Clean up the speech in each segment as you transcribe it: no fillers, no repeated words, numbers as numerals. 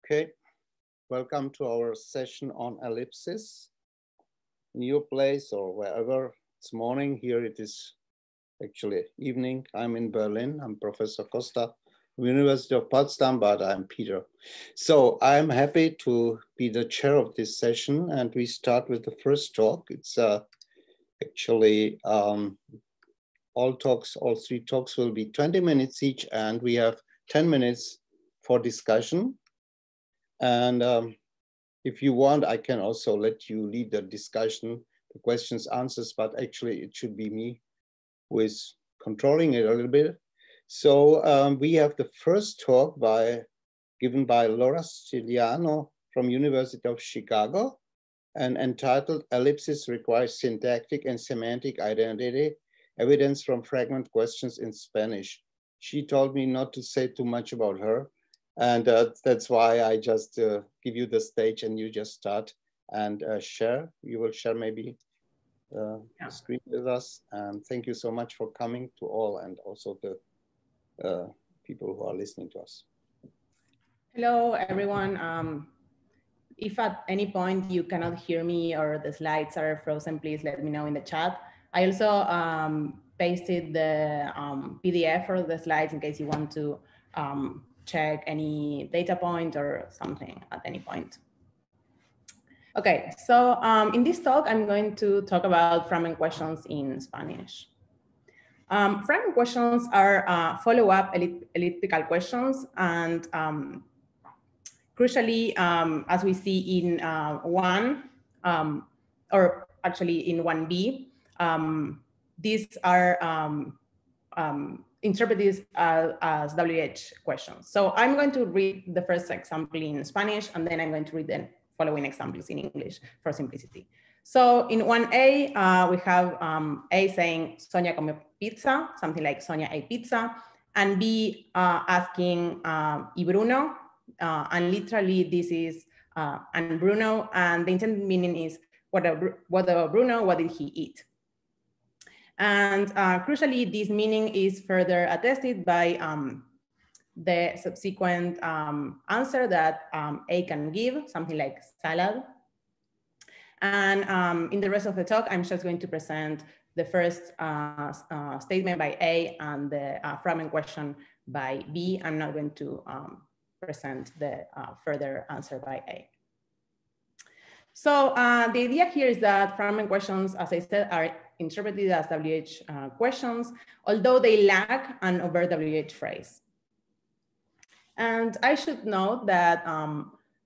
Okay, welcome to our session on ellipses. In your place or wherever, it's morning. Here it is actually evening. I'm in Berlin. I'm Professor Costa, University of Potsdam, but I'm Peter. So I'm happy to be the chair of this session, and we start with the first talk. It's actually all three talks will be 20 minutes each, and we have 10 minutes for discussion. And if you want, I can also let you lead the discussion, the questions, answers, but actually it should be me who is controlling it a little bit. So we have the first talk given by Laura Stiliano from University of Chicago, and entitled Ellipses Require Syntactic and Semantic Identity, Evidence from Fragment Questions in Spanish. She told me not to say too much about her. And that's why I just give you the stage and you just start and share. You will share maybe the screen with us. And thank you so much for coming to all and also the people who are listening to us. Hello, everyone. If at any point you cannot hear me or the slides are frozen, please let me know in the chat. I also pasted the PDF for the slides in case you want to check any data point or something at any point. Okay, so in this talk, I'm going to talk about fragment questions in Spanish. Fragment questions are follow-up elliptical questions, and crucially, as we see in 1, or actually in 1b, these are interpreted as WH questions. So I'm going to read the first example in Spanish, and then I'm going to read the following examples in English for simplicity. So in 1a, we have A saying, Sonia come pizza, something like Sonia ate pizza, and B asking, y Bruno, and literally this is, and Bruno, and the intended meaning is, what about Bruno, what did he eat? And crucially, this meaning is further attested by the subsequent answer that A can give, something like salad. And in the rest of the talk, I'm just going to present the first statement by A and the fragment question by B. I'm not going to present the further answer by A. So the idea here is that fragment questions, as I said, are interpreted as WH questions, although they lack an overt WH phrase. And I should note that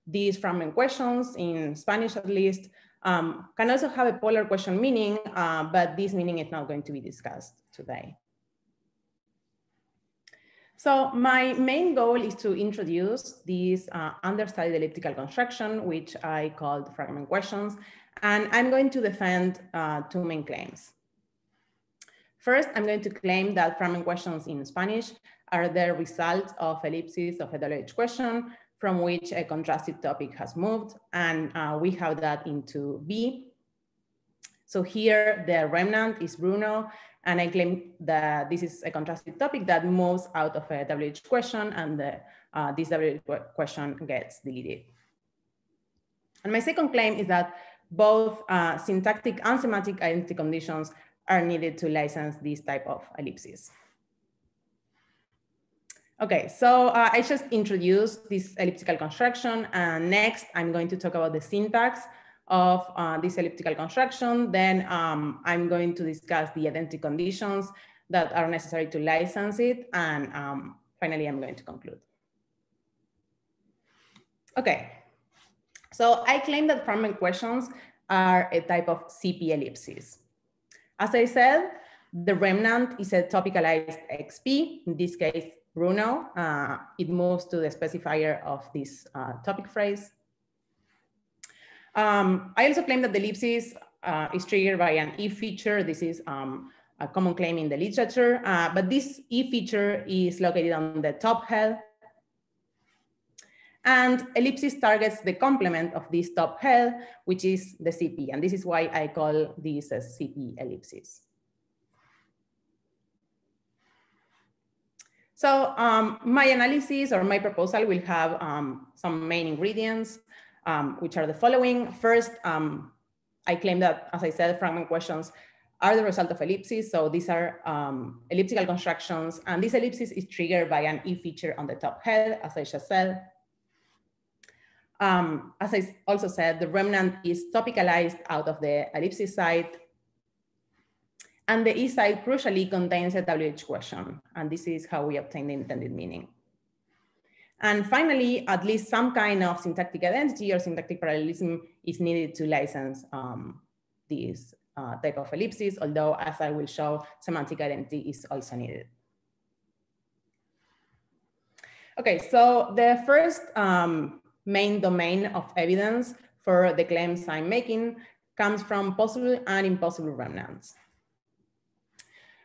these fragment questions, in Spanish at least, can also have a polar question meaning, but this meaning is not going to be discussed today. So my main goal is to introduce this understudied elliptical construction, which I called fragment questions, and I'm going to defend 2 main claims. First, I'm going to claim that fragment questions in Spanish are the result of ellipses of a WH question from which a contrastive topic has moved, and we have that into B. So here the remnant is Bruno, and I claim that this is a contrastive topic that moves out of a WH question, and this WH question gets deleted. And my second claim is that both syntactic and semantic identity conditions are needed to license this type of ellipses. Okay, so I just introduced this elliptical construction, and next I'm going to talk about the syntax of this elliptical construction. Then I'm going to discuss the identity conditions that are necessary to license it, and finally I'm going to conclude. Okay, so I claim that fragment questions are a type of CP ellipses. As I said, the remnant is a topicalized XP, in this case, Bruno. It moves to the specifier of this topic phrase. I also claim that the ellipsis is triggered by an if feature. This is a common claim in the literature, but this if feature is located on the top head. And ellipsis targets the complement of this top head, which is the CP. And this is why I call these as CP ellipses. So my analysis or my proposal will have some main ingredients, which are the following. First, I claim that, as I said, fragment questions are the result of ellipses. So these are elliptical constructions, and this ellipsis is triggered by an E feature on the top head, as I just said. As I also said, the remnant is topicalized out of the ellipsis site. And the E site crucially contains a WH question. And this is how we obtain the intended meaning. And finally, at least some kind of syntactic identity or syntactic parallelism is needed to license this type of ellipsis, although as I will show, semantic identity is also needed. Okay, so the first main domain of evidence for the claims I'm making comes from possible and impossible remnants.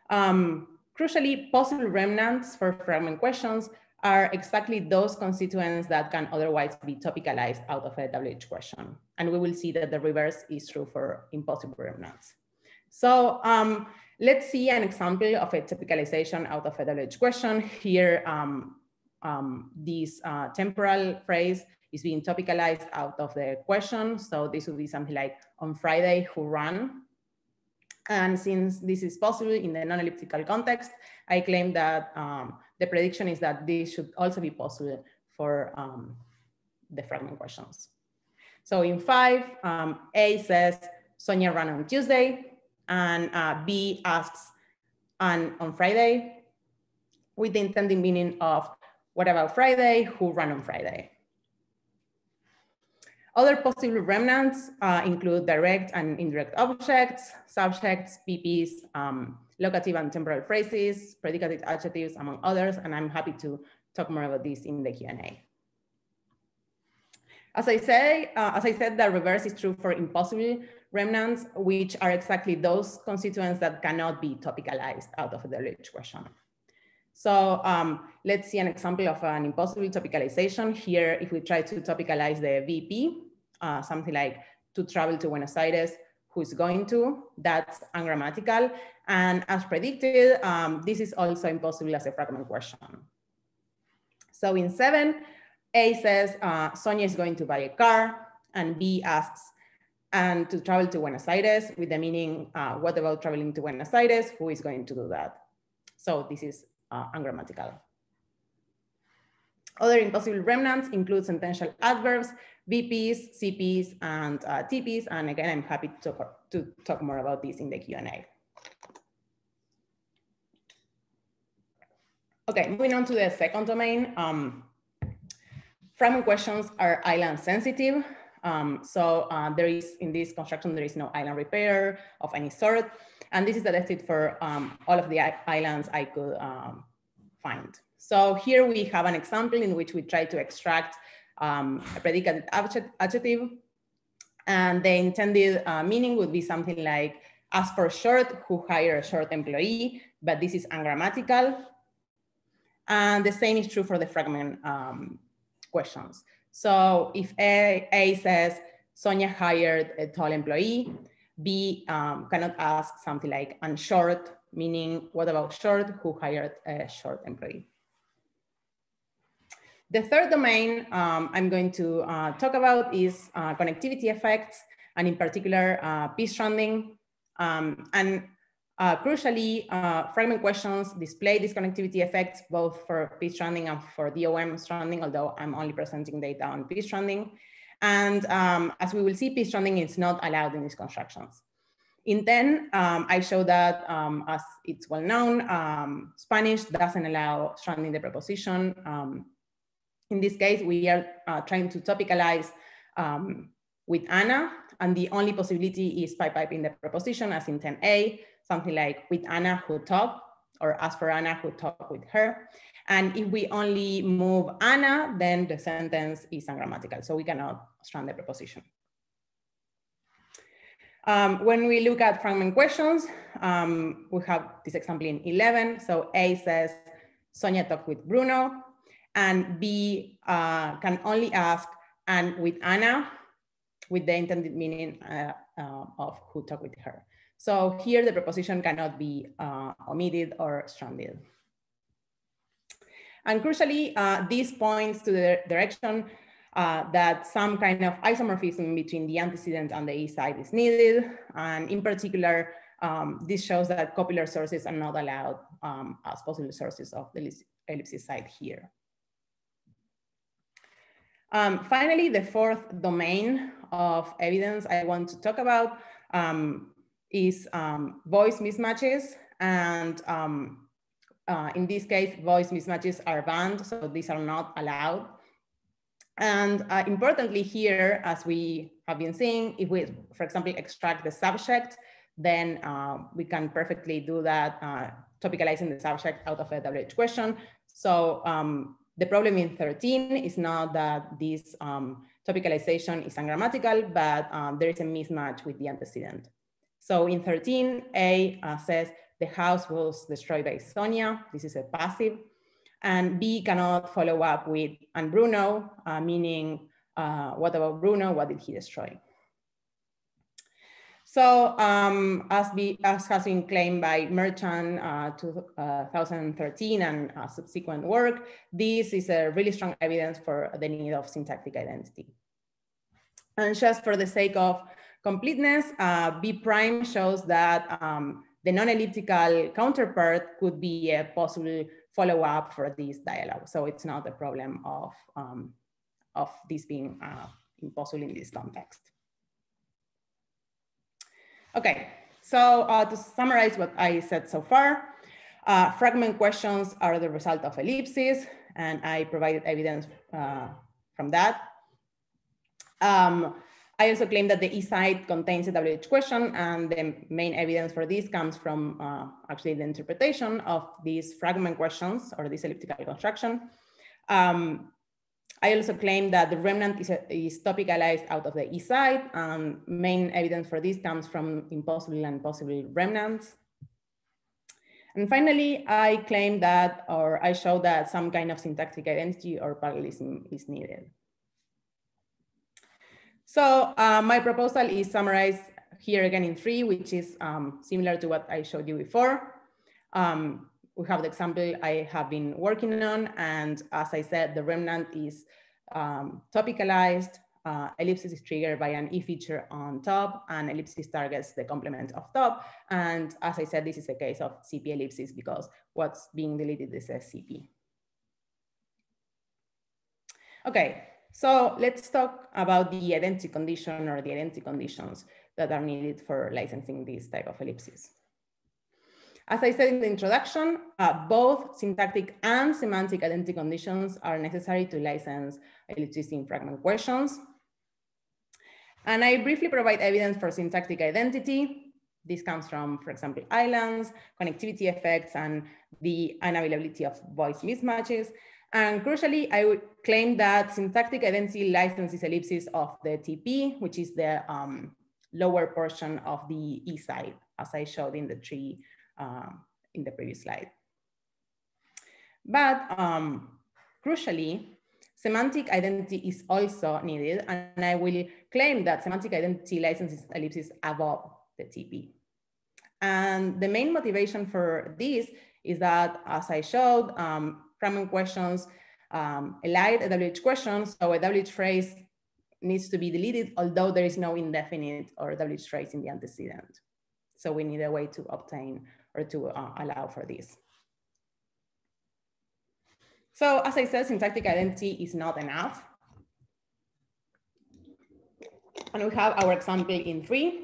Crucially, possible remnants for fragment questions are exactly those constituents that can otherwise be topicalized out of a WH question. And we will see that the reverse is true for impossible remnants. So let's see an example of a topicalization out of a WH question. Here, this temporal phrase is being topicalized out of the question. So this would be something like, on Friday, who ran? And since this is possible in the non-elliptical context, I claim that the prediction is that this should also be possible for the fragment questions. So in 5, A says, Sonia ran on Tuesday, and B asks, and on Friday, with the intended meaning of, what about Friday? Who ran on Friday? Other possible remnants include direct and indirect objects, subjects, PPs, locative and temporal phrases, predicative adjectives, among others, and I'm happy to talk more about this in the Q&A. As I said, the reverse is true for impossible remnants, which are exactly those constituents that cannot be topicalized out of the WH question. So let's see an example of an impossible topicalization. Here, if we try to topicalize the VP, something like to travel to Buenos Aires, who is going to, that's ungrammatical. And as predicted, this is also impossible as a fragment question. So in 7, A says, Sonia is going to buy a car, and B asks, and to travel to Buenos Aires, with the meaning, what about traveling to Buenos Aires? Who is going to do that? So this is ungrammatical. Other impossible remnants include sentential adverbs, VPs, CPs, and TPs. And again, I'm happy to talk more about this in the Q&A. Okay, moving on to the second domain. Fragment questions are island sensitive. There is, in this construction, there is no island repair of any sort. And this is attested for all of the islands I could find. So here we have an example in which we try to extract a predicated adjective. And the intended meaning would be something like, as for short, who hired a short employee, but this is ungrammatical. And the same is true for the fragment questions. So if A says, Sonia hired a tall employee, B cannot ask something like, and short, meaning what about short, who hired a short employee. The third domain I'm going to talk about is connectivity effects, and in particular, p-stranding. Crucially, fragment questions display these connectivity effects both for p-stranding and for DOM stranding, although I'm only presenting data on p-stranding. And as we will see, p-stranding is not allowed in these constructions. In 10, I show that, as it's well known, Spanish doesn't allow stranding the preposition. In this case, we are trying to topicalize with Anna, and the only possibility is piping the preposition, as in 10a, something like with Anna who talked, or as for Anna who talked with her. And if we only move Anna, then the sentence is ungrammatical, so we cannot strand the preposition. When we look at fragment questions, we have this example in 11. So A says, Sonia talked with Bruno, and B can only ask, and with Anna, with the intended meaning of who talked with her. So here the preposition cannot be omitted or stranded. And crucially, this points to the direction that some kind of isomorphism between the antecedent and the E site is needed. And in particular, this shows that copular sources are not allowed as possible sources of the ellipsis site here. Finally, the fourth domain of evidence I want to talk about is voice mismatches. And in this case, voice mismatches are banned, so these are not allowed. And importantly here, as we have been seeing, if we, for example, extract the subject, then we can perfectly do that, topicalizing the subject out of a WH question. So the problem in 13 is not that this topicalization is ungrammatical, but there is a mismatch with the antecedent. So in 13, A says the house was destroyed by Sonia. This is a passive. And B cannot follow up with, and Bruno, meaning what about Bruno? What did he destroy? So as has been claimed by Merchant 2013 and subsequent work, this is a really strong evidence for the need of syntactic identity. And just for the sake of completeness, B prime shows that the non-elliptical counterpart could be a possible follow-up for this dialogue. So it's not a problem of this being impossible in this context. Okay, so to summarize what I said so far, fragment questions are the result of ellipses, and I provided evidence from that. I also claim that the E site contains a WH question, and the main evidence for this comes from actually the interpretation of these fragment questions or this elliptical construction. I also claim that the remnant is topicalized out of the E site. Main evidence for this comes from impossible and possible remnants. And finally, I claim that, or I show that some kind of syntactic identity or parallelism is needed. So my proposal is summarized here again in 3, which is similar to what I showed you before. We have the example I have been working on. And as I said, the remnant is topicalized. Ellipsis is triggered by an E feature on top, and ellipsis targets the complement of top. And as I said, this is a case of CP ellipsis because what's being deleted is a CP. Okay. So let's talk about the identity condition or the identity conditions that are needed for licensing this type of ellipses. As I said in the introduction, both syntactic and semantic identity conditions are necessary to license ellipses in fragment questions. And I briefly provide evidence for syntactic identity. This comes from, for example, islands, connectivity effects, and the unavailability of voice mismatches. And crucially, I would claim that syntactic identity licenses ellipses of the TP, which is the lower portion of the E side, as I showed in the tree in the previous slide. But crucially, semantic identity is also needed, and I will claim that semantic identity licenses ellipses above the TP. And the main motivation for this is that, as I showed, fragment questions elide a WH question, so a WH phrase needs to be deleted, although there is no indefinite or WH phrase in the antecedent. So we need a way to obtain or to allow for this. So as I said, syntactic identity is not enough. And we have our example in 3.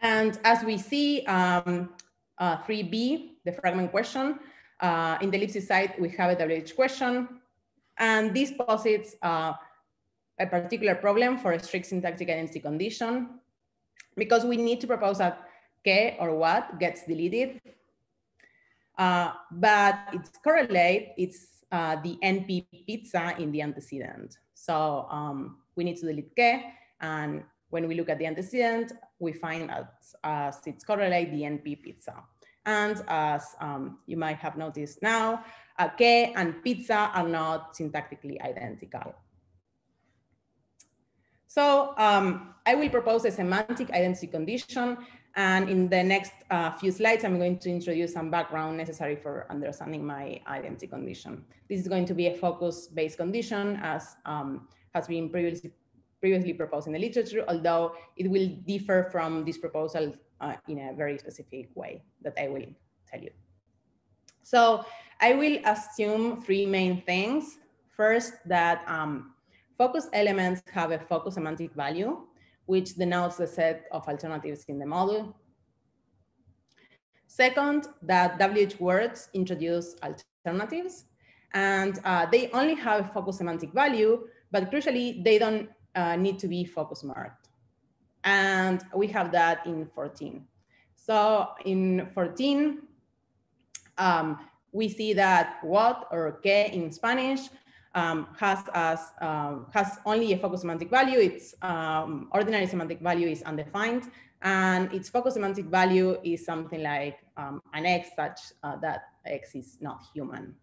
And as we see, 3b, the fragment question, in the ellipsis site, we have a WH question. And this posits a particular problem for a strict syntactic identity condition, because we need to propose that K or what gets deleted. But it's correlate, it's the NP pizza in the antecedent. So we need to delete K, and when we look at the antecedent, we find as it's correlate the NP pizza. And as you might have noticed now, K and pizza are not syntactically identical. So I will propose a semantic identity condition, And in the next few slides, I'm going to introduce some background necessary for understanding my identity condition. This is going to be a focus-based condition, as has been previously proposed in the literature, although it will differ from this proposal in a very specific way that I will tell you. So I will assume three main things. First, that focus elements have a focus semantic value, which denotes the set of alternatives in the model. Second, that WH words introduce alternatives, and they only have a focus semantic value, but crucially, they don't need to be focus marked. And we have that in 14. So in 14, we see that what or que in Spanish has only a focus semantic value. Its ordinary semantic value is undefined, and its focus semantic value is something like an X such that X is not human.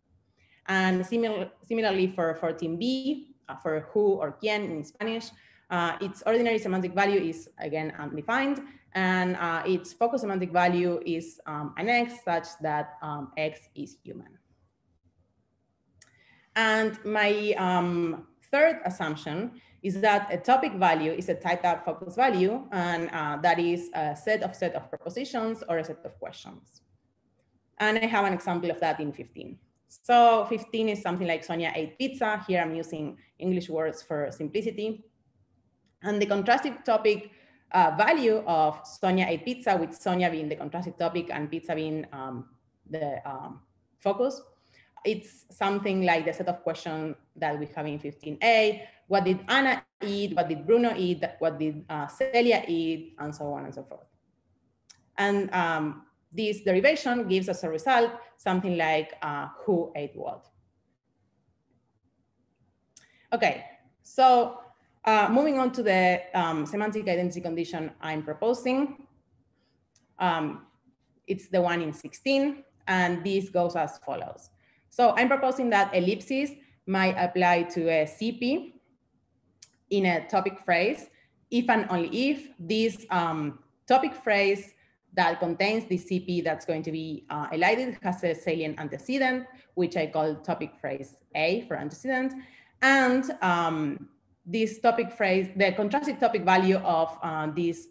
And similarly for 14b, for who or quién in Spanish, its ordinary semantic value is again undefined, and its focus semantic value is an X such that X is human. And my third assumption is that a topic value is a typed out focus value, and that is a set of propositions or a set of questions. And I have an example of that in 15. So 15 is something like Sonia ate pizza. Here I'm using English words for simplicity. And the contrastive topic value of Sonia ate pizza, with Sonia being the contrastive topic and pizza being the focus, it's something like the set of questions that we have in 15a. What did Anna eat? What did Bruno eat? What did Celia eat? And so on and so forth. And this derivation gives us a result, something like who ate what. Okay, so moving on to the semantic identity condition I'm proposing. It's the one in 16, and this goes as follows. So I'm proposing that ellipsis might apply to a CP in a topic phrase if and only if this topic phrase that contains the CP that's going to be elided has a salient antecedent, which I call topic phrase A for antecedent. And this topic phrase, the contrastive topic value of this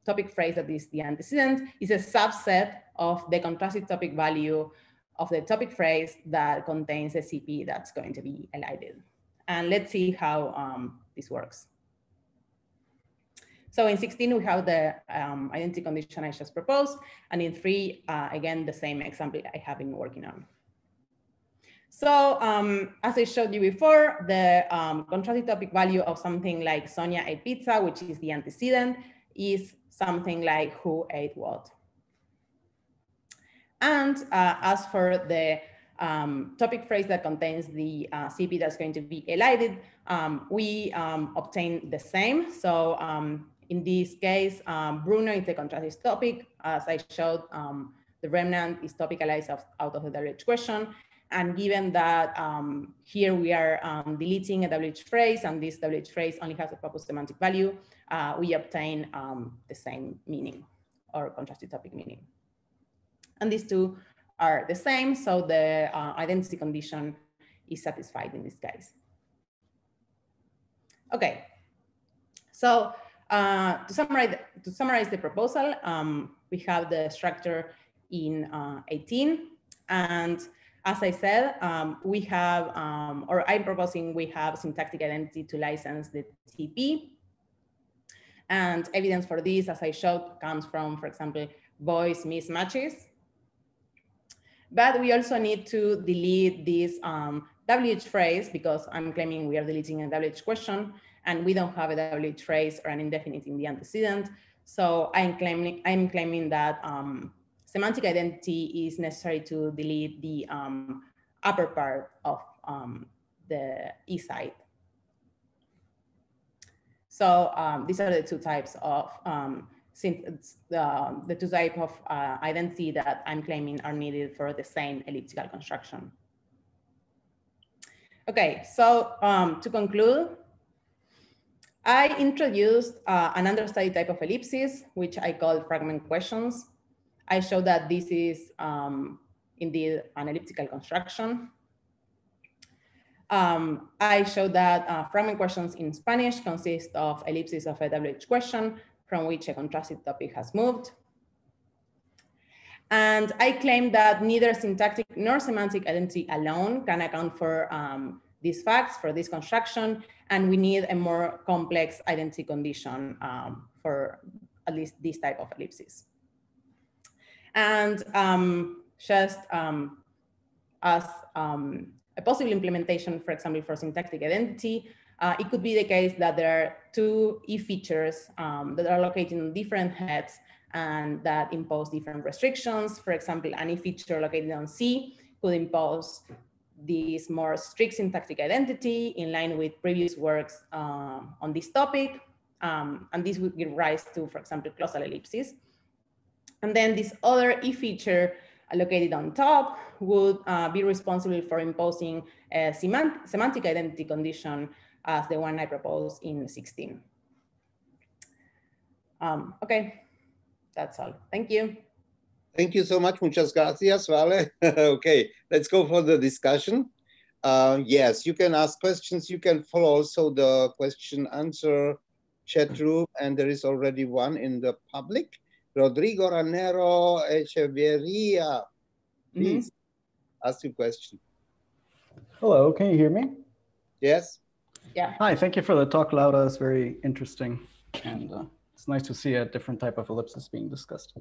topic phrase that is the antecedent, is a subset of the contrastive topic value of the topic phrase that contains a CP that's going to be elided. And let's see how this works. So in 16, we have the identity condition I just proposed. And in 3, again, the same example I have been working on. So as I showed you before, the contrastive topic value of something like Sonia ate pizza, which is the antecedent, is something like who ate what. And as for the topic phrase that contains the CP that's going to be elided, we obtain the same. So in this case, Bruno is the contrastive topic. As I showed, the remnant is topicalized out of the WH question. And given that here we are deleting a WH phrase, and this WH phrase only has a focus semantic value, we obtain the same meaning, or contrastive topic meaning. And these two are the same, so the identity condition is satisfied in this case. Okay, so to summarize the proposal, we have the structure in 18, and as I said, we have, or I'm proposing we have syntactic identity to license the TP. And evidence for this, as I showed, comes from, for example, voice mismatches. But we also need to delete this WH phrase, because I'm claiming we are deleting a WH question, and we don't have a WH phrase or an indefinite in the antecedent. So I'm claiming that semantic identity is necessary to delete the upper part of the E side. So these are the two types of the two types of identity that I'm claiming are needed for the same elliptical construction. Okay, so to conclude, I introduced an understudy type of ellipsis, which I call fragment questions. I showed that this is indeed an elliptical construction. I showed that fragment questions in Spanish consist of ellipses of a WH question from which a contrasted topic has moved. And I claim that neither syntactic nor semantic identity alone can account for these facts, for this construction, and we need a more complex identity condition for at least this type of ellipses. And just as a possible implementation, for example, for syntactic identity, it could be the case that there are two E features that are located in different heads and that impose different restrictions. For example, an E feature located on C could impose this more strict syntactic identity in line with previous works on this topic. And this would give rise to, for example, closal ellipses. And then this other E feature located on top would be responsible for imposing a semantic identity condition as the one I proposed in 16. Okay, that's all. Thank you. Thank you so much. Muchas gracias, Vale. Okay, let's go for the discussion. Yes, you can ask questions. You can follow also the question answer chat room, and there is already one in the public. Rodrigo Ranero Echeverria, please ask your question. Hello, can you hear me? Yes. Yeah. Hi, thank you for the talk, Laura. It's very interesting. And it's nice to see a different type of ellipsis being discussed.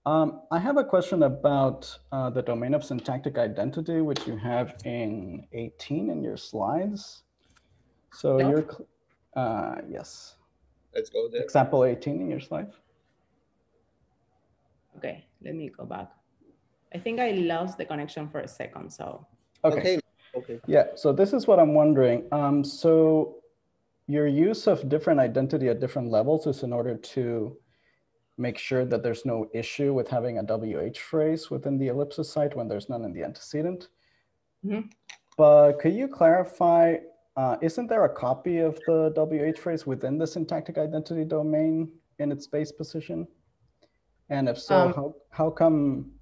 I have a question about the domain of syntactic identity, which you have in 18 in your slides. So Yeah. you're, yes. Let's go there. Example 18 in your slides. Okay, let me go back. I think I lost the connection for a second, so. Okay. Okay. Yeah, so this is what I'm wondering. So your use of different identity at different levels is in order to make sure that there's no issue with having a WH phrase within the ellipsis site when there's none in the antecedent. Mm-hmm. But could you clarify, isn't there a copy of the WH phrase within the syntactic identity domain in its base position? And if so, how come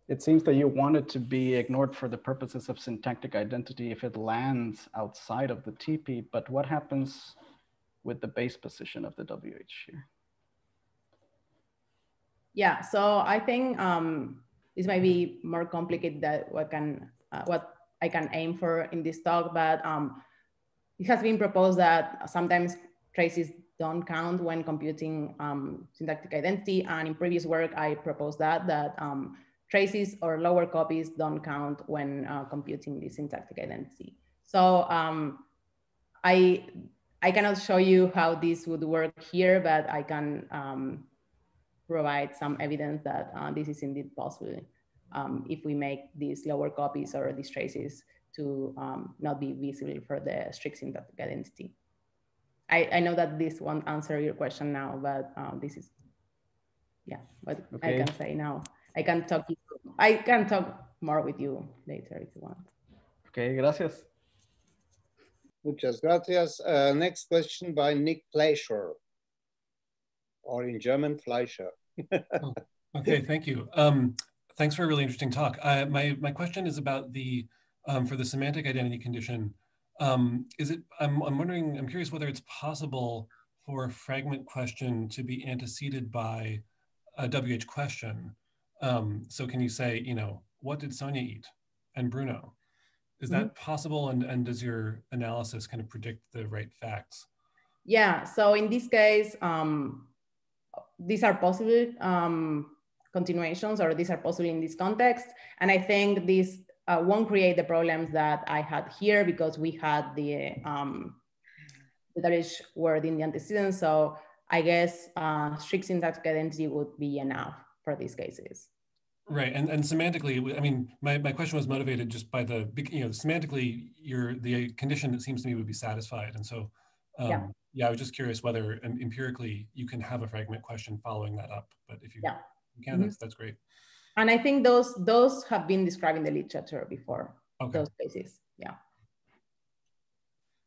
it seems that you want it to be ignored for the purposes of syntactic identity if it lands outside of the TP, but what happens with the base position of the WH here? Yeah, so I think this might be more complicated than what I can aim for in this talk, but it has been proposed that sometimes traces don't count when computing syntactic identity, and in previous work I proposed that traces or lower copies don't count when computing the syntactic identity. So I cannot show you how this would work here, but I can provide some evidence that this is indeed possible if we make these lower copies or these traces to not be visible for the strict syntactic identity. I know that this won't answer your question now, but this is, yeah, what okay. I can say now. I can talk more with you later if you want. Okay, gracias. Muchas gracias. Next question by Nick Fleischer, or in German, Fleischer. Oh, okay, thank you. Thanks for a really interesting talk. My question is about the, for the semantic identity condition. I'm wondering, I'm curious whether it's possible for a fragment question to be anteceded by a WH question. So can you say, you know, what did Sonia eat? And Bruno. Is that possible? And does your analysis kind of predict the right facts? Yeah, so in this case, these are possible continuations, or these are possible in this context. And I think this won't create the problems that I had here because we had the WH word in the antecedent. So I guess strict syntactic identity would be enough for these cases. Right, and semantically, I mean, my question was motivated just by the, you know, semantically, the condition, it seems to me, would be satisfied. And so, yeah, I was just curious whether empirically you can have a fragment question following that up. But if you, you can, that's great. And I think those have been described in the literature before, those cases, yeah.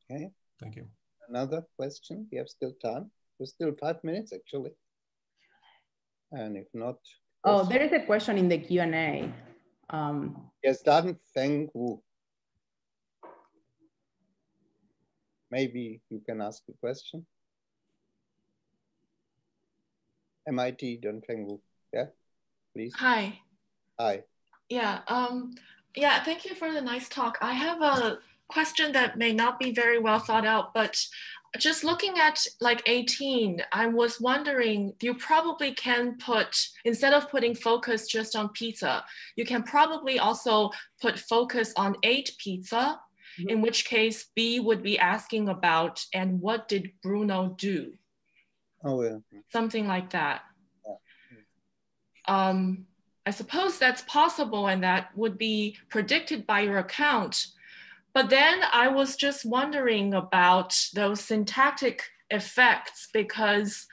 Okay. Thank you. Another question? We have still time. There's still 5 minutes actually. And if not. Oh, there is a question in the Q&A. Yes, Dan Feng Wu. Maybe you can ask a question. MIT Dan Feng Wu. Yeah, please. Hi. Hi. Yeah. Yeah. Thank you for the nice talk. I have a question that may not be very well thought out, but just looking at like 18, I was wondering, you probably can put, instead of putting focus just on pizza, you can probably also put focus on 8 pizza, in which case B would be asking about, and what did Bruno do? Oh, yeah. Something like that. Yeah. I suppose that's possible and that would be predicted by your account. But then I was just wondering about those syntactic effects, because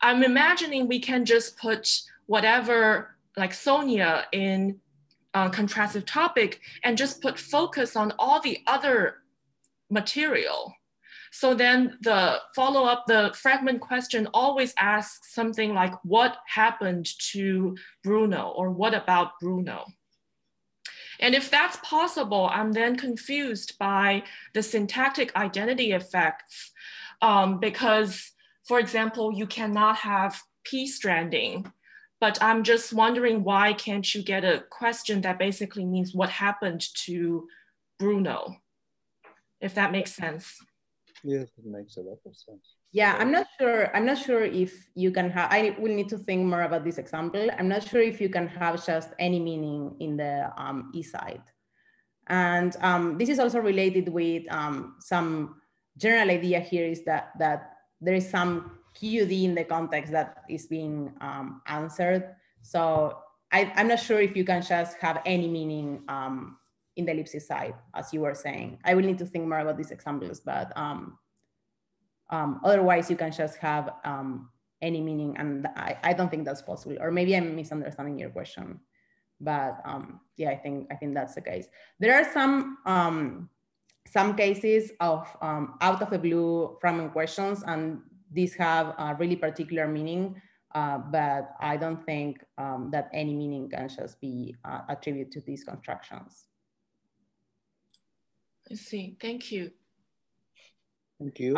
I'm imagining we can just put whatever, like Sonia in contrastive topic, and just put focus on all the other material. So then the follow-up, the fragment question always asks something like, what happened to Bruno, or what about Bruno? And if that's possible, I'm then confused by the syntactic identity effects, because, for example, you cannot have P stranding, but I'm just wondering, why can't you get a question that basically means what happened to Bruno, if that makes sense? Yes, it makes a lot of sense. Yeah, I'm not sure if you can have, I will need to think more about this example. I'm not sure if you can have just any meaning in the E side. And this is also related with some general idea here is that there is some QUD in the context that is being answered. So I'm not sure if you can just have any meaning in the ellipsis side, as you were saying. I will need to think more about these examples, but otherwise you can just have any meaning, and I don't think that's possible. Or maybe I'm misunderstanding your question, but yeah, I think that's the case. There are some cases of out of the blue fragment questions, and these have a really particular meaning, but I don't think that any meaning can just be attributed to these constructions. I see. Thank you. Thank you.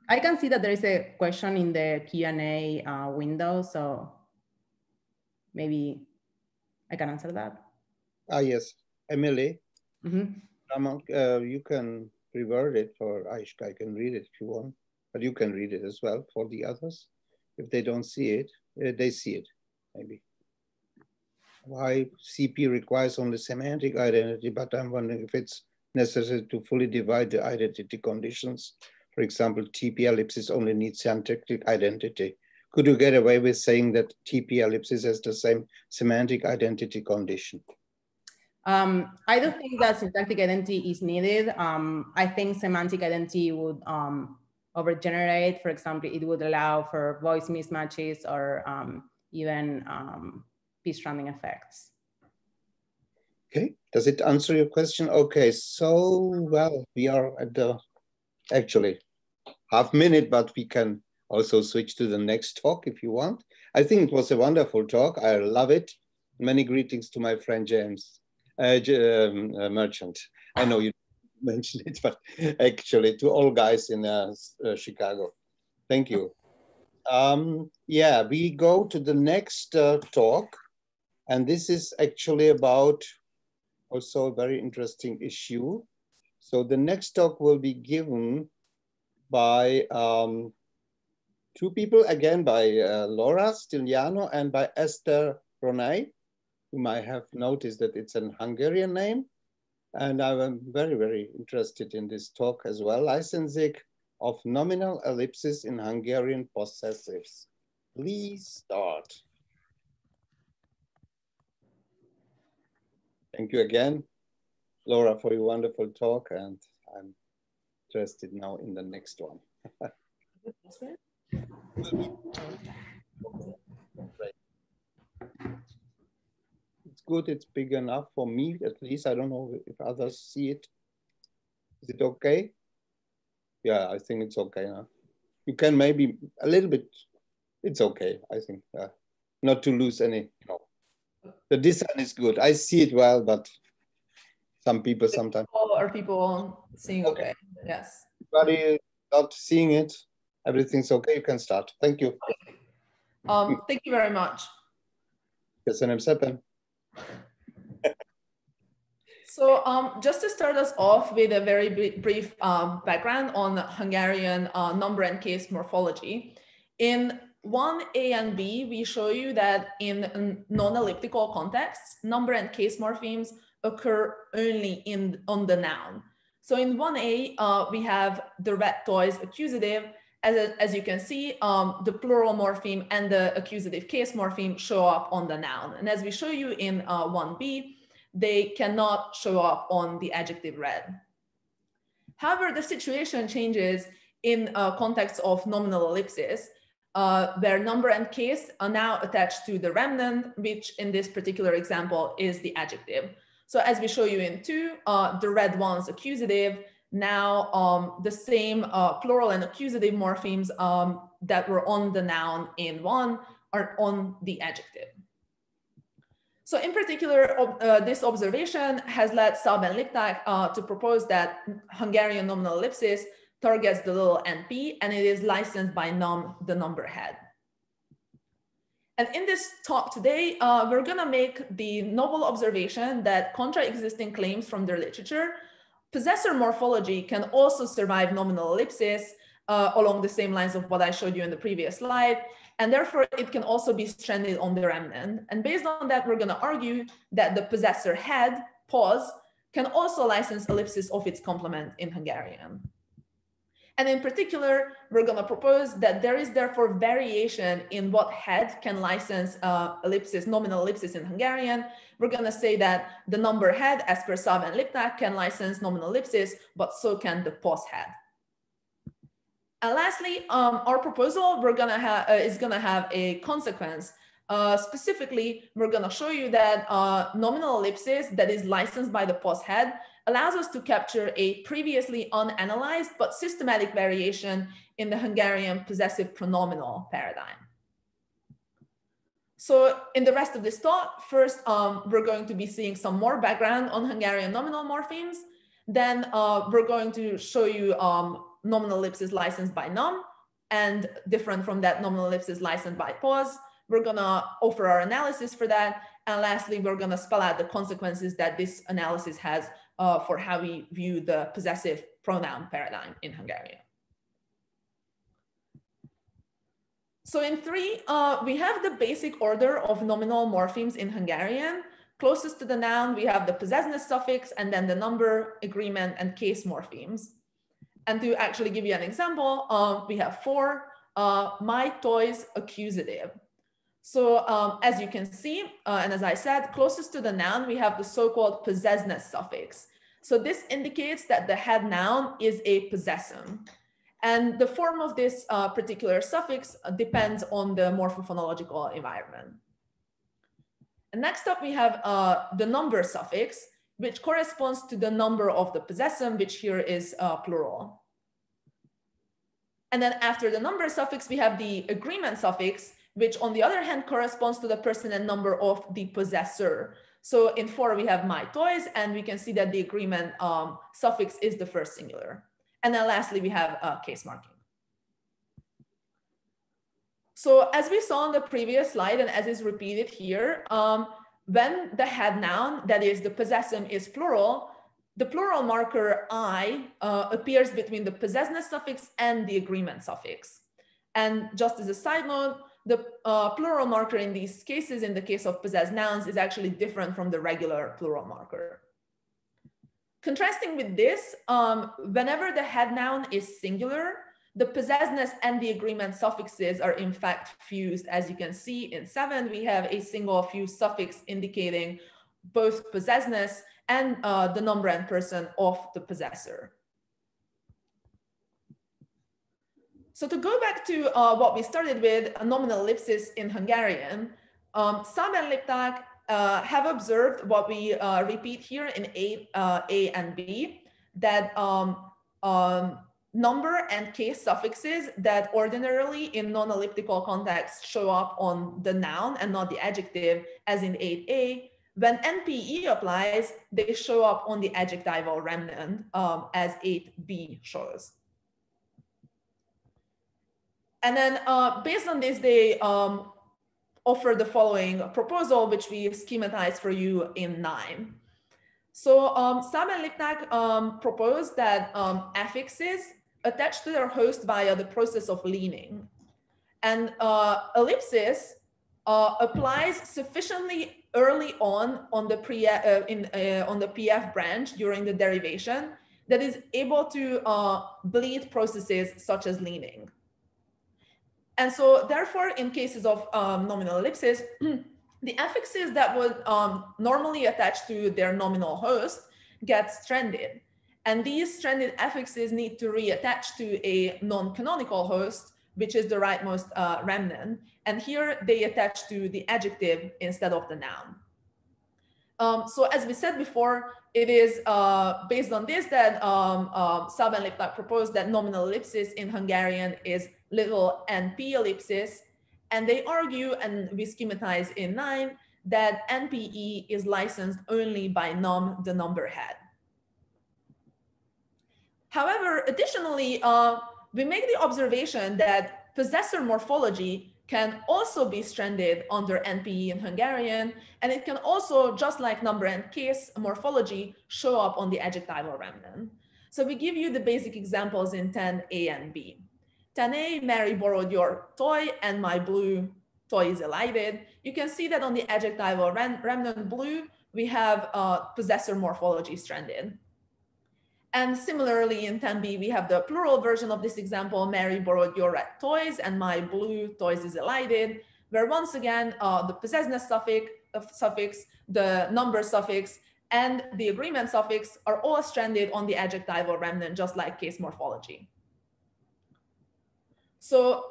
I can see that there is a question in the Q&A window, so maybe I can answer that. Yes, Emily. Mm-hmm. You can revert it, or I can read it if you want, but you can read it as well for the others. If they don't see it, they see it, maybe. Why CP requires only semantic identity, but I'm wondering if it's necessary to fully divide the identity conditions. For example, TP ellipsis only needs syntactic identity. Could you get away with saying that TP ellipsis has the same semantic identity condition? I don't think that syntactic identity is needed. I think semantic identity would overgenerate. For example, it would allow for voice mismatches or even p-stranding effects. Okay, does it answer your question? Okay, so, well, we are at the, actually, half minute, but we can also switch to the next talk if you want. I think it was a wonderful talk. I love it. Many greetings to my friend James Merchant. I know you mentioned it, but actually to all guys in Chicago. Thank you. Yeah, we go to the next talk, and this is actually about also a very interesting issue. So the next talk will be given by two people, again by Laura Stiliano and by Esther Ronay. You might have noticed that it's an Hungarian name. And I'm very, very interested in this talk as well. Licensing of nominal ellipses in Hungarian possessives. Please start. Thank you again, Laura, for your wonderful talk. And I'm interested now in the next one. It's good, it's big enough for me, at least. I don't know if others see it. Is it okay? yeah, I think it's okay. You can maybe a little bit, it's okay, I think. Not to lose any, The design is good. I see it well, but some people sometimes. Are people seeing okay? Yes. Everybody not seeing it, everything's okay, you can start. Thank you. Thank you very much. Köszönöm szépen. So just to start us off with a very brief background on Hungarian number and case morphology. In 1A and B, we show you that in non-elliptical contexts, number and case morphemes occur only on the noun. So in 1A, we have the red toys accusative. As you can see, the plural morpheme and the accusative case morpheme show up on the noun. And as we show you in 1B, they cannot show up on the adjective red. However, the situation changes in context of nominal ellipsis, where number and case are now attached to the remnant, which in this particular example is the adjective. So as we show you in 2, the red one's accusative, now the same plural and accusative morphemes that were on the noun in 1 are on the adjective. So in particular, this observation has led Saab and Lipták to propose that Hungarian nominal ellipsis targets the little NP, and it is licensed by num, the number head. And in this talk today, we're gonna make the novel observation that contra existing claims from their literature, possessor morphology can also survive nominal ellipsis along the same lines of what I showed you in the previous slide. And therefore it can also be stranded on the remnant. And based on that, we're gonna argue that the possessor head, pos, can also license ellipsis of its complement in Hungarian. And in particular, we're gonna propose that there is therefore variation in what head can license ellipsis, nominal ellipsis in Hungarian. We're gonna say that the number head, as per Saab and Lipták, can license nominal ellipsis, but so can the pos head. And lastly, our proposal is gonna have a consequence. Specifically, we're gonna show you that nominal ellipsis that is licensed by the pos head allows us to capture a previously unanalyzed but systematic variation in the Hungarian possessive pronominal paradigm. So in the rest of this talk, first, we're going to be seeing some more background on Hungarian nominal morphemes. Then we're going to show you nominal ellipsis licensed by num, and different from that, nominal ellipsis licensed by pos. We're gonna offer our analysis for that. And lastly, we're gonna spell out the consequences that this analysis has for how we view the possessive pronoun paradigm in Hungarian. So in 3, we have the basic order of nominal morphemes in Hungarian. Closest to the noun, we have the possessness suffix, and then the number, agreement, and case morphemes. And to actually give you an example, we have 4, my toys accusative. So as you can see, and as I said, closest to the noun, we have the so-called possessness suffix. So this indicates that the head noun is a possessum. And the form of this particular suffix depends on the morphophonological environment. And next up, we have the number suffix, which corresponds to the number of the possessum, which here is plural. And then after the number suffix, we have the agreement suffix, which on the other hand corresponds to the person and number of the possessor. So in 4, we have my toys, and we can see that the agreement suffix is the first singular. And then lastly, we have case marking. So as we saw on the previous slide, and as is repeated here, when the head noun, that is the possessum, is plural, the plural marker I appears between the possessness suffix and the agreement suffix. And just as a side note, the plural marker in these cases, in the case of possessed nouns, is actually different from the regular plural marker. Contrasting with this, whenever the head noun is singular, the possessness and the agreement suffixes are in fact fused. As you can see in 7, we have a single fused suffix indicating both possessness and the number and person of the possessor. So to go back to what we started with, a nominal ellipsis in Hungarian, Saab and Lipták have observed what we repeat here in A and B, that number and case suffixes that ordinarily in non-elliptical context show up on the noun and not the adjective, as in 8a, when NPE applies, they show up on the adjectival remnant, as 8b shows. And then based on this, they offer the following proposal, which we schematize for you in 9. So Saab and Liptak proposed that affixes attach to their host via the process of leaning. And ellipsis applies sufficiently early on the PF branch during the derivation that is able to bleed processes such as leaning. And so therefore, in cases of nominal ellipsis, the affixes that would normally attach to their nominal host get stranded. And these stranded affixes need to reattach to a non-canonical host, which is the rightmost remnant. And here they attach to the adjective instead of the noun. So as we said before, it is based on this that Saab and Liptak proposed that nominal ellipsis in Hungarian is little NP ellipsis. And they argue, and we schematize in 9, that NPE is licensed only by num, the number head. However, additionally, we make the observation that possessor morphology can also be stranded under NPE in Hungarian, and it can also, just like number and case morphology, show up on the adjectival remnant. So we give you the basic examples in 10a and b. 10a, Mary borrowed your toy and my blue toy is elided. You can see that on the adjectival remnant blue, we have possessor morphology stranded. And similarly in 10b, we have the plural version of this example, Mary borrowed your red toys and my blue toys is elided, where once again, the possessiveness suffix, the number suffix, and the agreement suffix are all stranded on the adjectival remnant, just like case morphology. So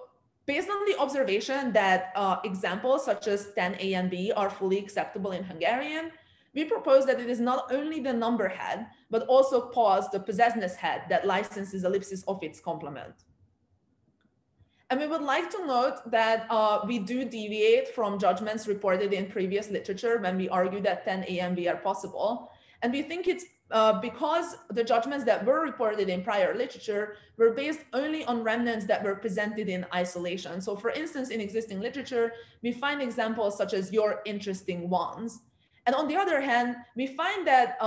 based on the observation that examples such as 10a and b are fully acceptable in Hungarian, we propose that it is not only the number head, but also pause the possessiveness head that licenses ellipsis of its complement. And we would like to note that we do deviate from judgments reported in previous literature when we argue that 10a and b are possible. And we think it's because the judgments that were reported in prior literature were based only on remnants that were presented in isolation. So for instance, in existing literature, we find examples such as your interesting ones. And on the other hand, we find that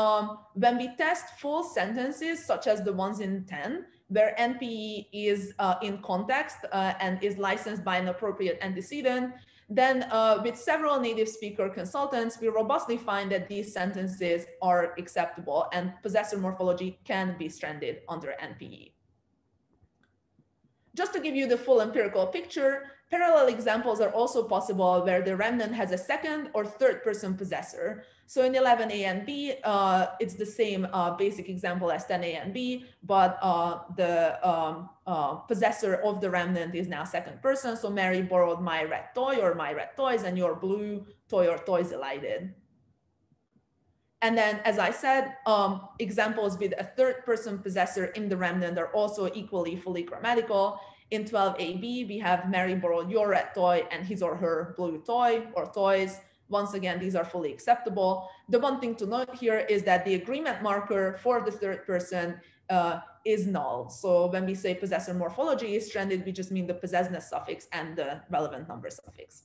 when we test full sentences, such as the ones in 10, where NPE is in context and is licensed by an appropriate antecedent, then with several native speaker consultants, we robustly find that these sentences are acceptable and possessor morphology can be stranded under NPE. Just to give you the full empirical picture, parallel examples are also possible where the remnant has a second or third person possessor. So in 11a and b, it's the same basic example as 10a and b, but the possessor of the remnant is now second person. So Mary borrowed my red toy or my red toys, and your blue toy or toys elided. And then, as I said, examples with a third person possessor in the remnant are also equally fully grammatical. In 12ab, we have Mary borrowed your red toy and his or her blue toy or toys. Once again, these are fully acceptable. The one thing to note here is that the agreement marker for the third person is null. So when we say possessor morphology is stranded, we just mean the possessiveness suffix and the relevant number suffix.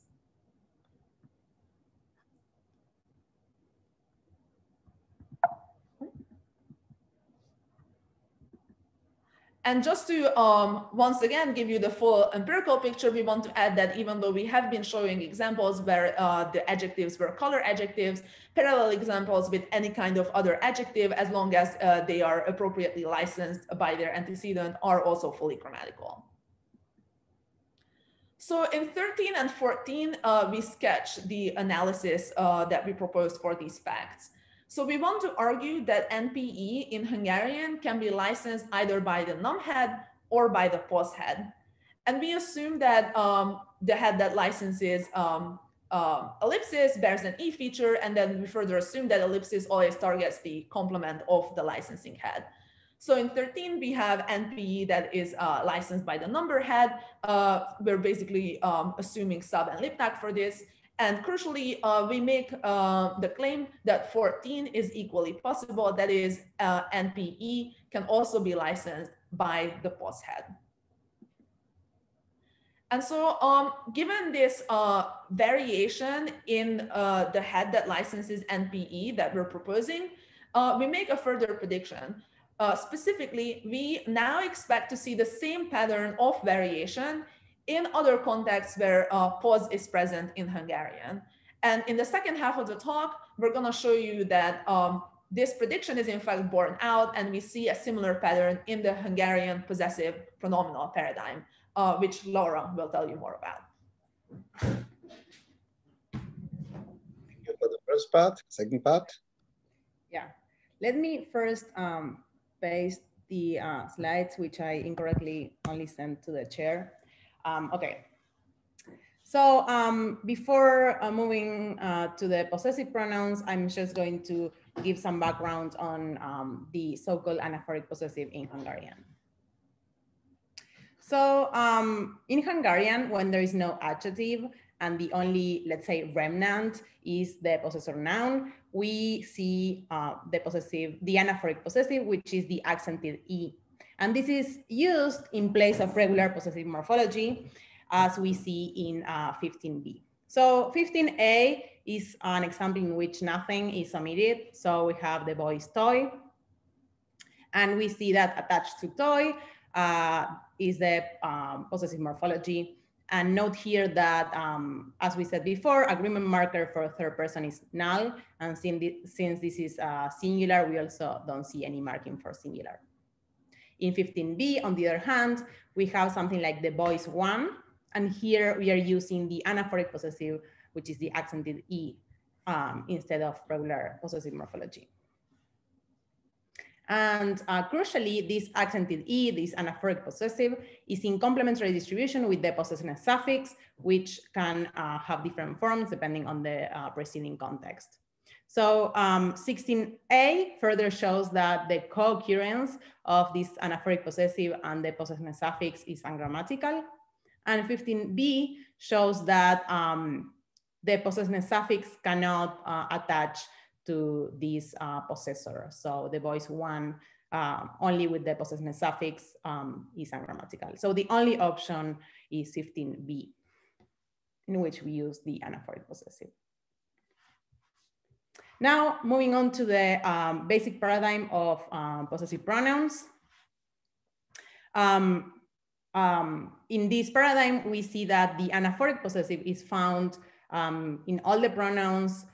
And just to once again give you the full empirical picture, we want to add that even though we have been showing examples where the adjectives were color adjectives, parallel examples with any kind of other adjective, as long as they are appropriately licensed by their antecedent, are also fully grammatical. So in 13 and 14, we sketch the analysis that we proposed for these facts. So we want to argue that NPE in Hungarian can be licensed either by the num head or by the pos head. And we assume that the head that licenses ellipsis bears an E feature, and then we further assume that ellipsis always targets the complement of the licensing head. So in 13, we have NPE that is licensed by the number head. We're basically assuming sub and libtac for this. And crucially, we make the claim that 14 is equally possible. That is, NPE can also be licensed by the POS head. And so given this variation in the head that licenses NPE that we're proposing, we make a further prediction. Specifically, we now expect to see the same pattern of variation in other contexts where POS is present in Hungarian. And in the second half of the talk, we're gonna show you that this prediction is in fact borne out, and we see a similar pattern in the Hungarian possessive pronominal paradigm, which Laura will tell you more about. Thank you for the first part. Second part? Yeah, let me first paste the slides, which I incorrectly only sent to the chair. Okay, so before moving to the possessive pronouns, I'm just going to give some background on the so-called anaphoric possessive in Hungarian. So in Hungarian, when there is no adjective and the only, let's say, remnant is the possessor noun, we see the anaphoric possessive, which is the accented E. And this is used in place of regular possessive morphology, as we see in 15b. So 15a is an example in which nothing is omitted. So we have the voice toy, and we see that attached to toy is the possessive morphology. And note here that, as we said before, agreement marker for third person is null. And since this is singular, we also don't see any marking for singular. In 15b, on the other hand, we have something like the voice one. And here we are using the anaphoric possessive, which is the accented E, instead of regular possessive morphology. And crucially, this accented E, this anaphoric possessive, is in complementary distribution with the possessiveness suffix, which can have different forms depending on the preceding context. So 16a further shows that the co-occurrence of this anaphoric possessive and the possessiveness suffix is ungrammatical. And 15b shows that the possessiveness suffix cannot attach to this possessor. So the voice one only with the possessiveness suffix is ungrammatical. So the only option is 15b, in which we use the anaphoric possessive. Now, moving on to the basic paradigm of possessive pronouns. In this paradigm, we see that the anaphoric possessive is found in all the pronouns,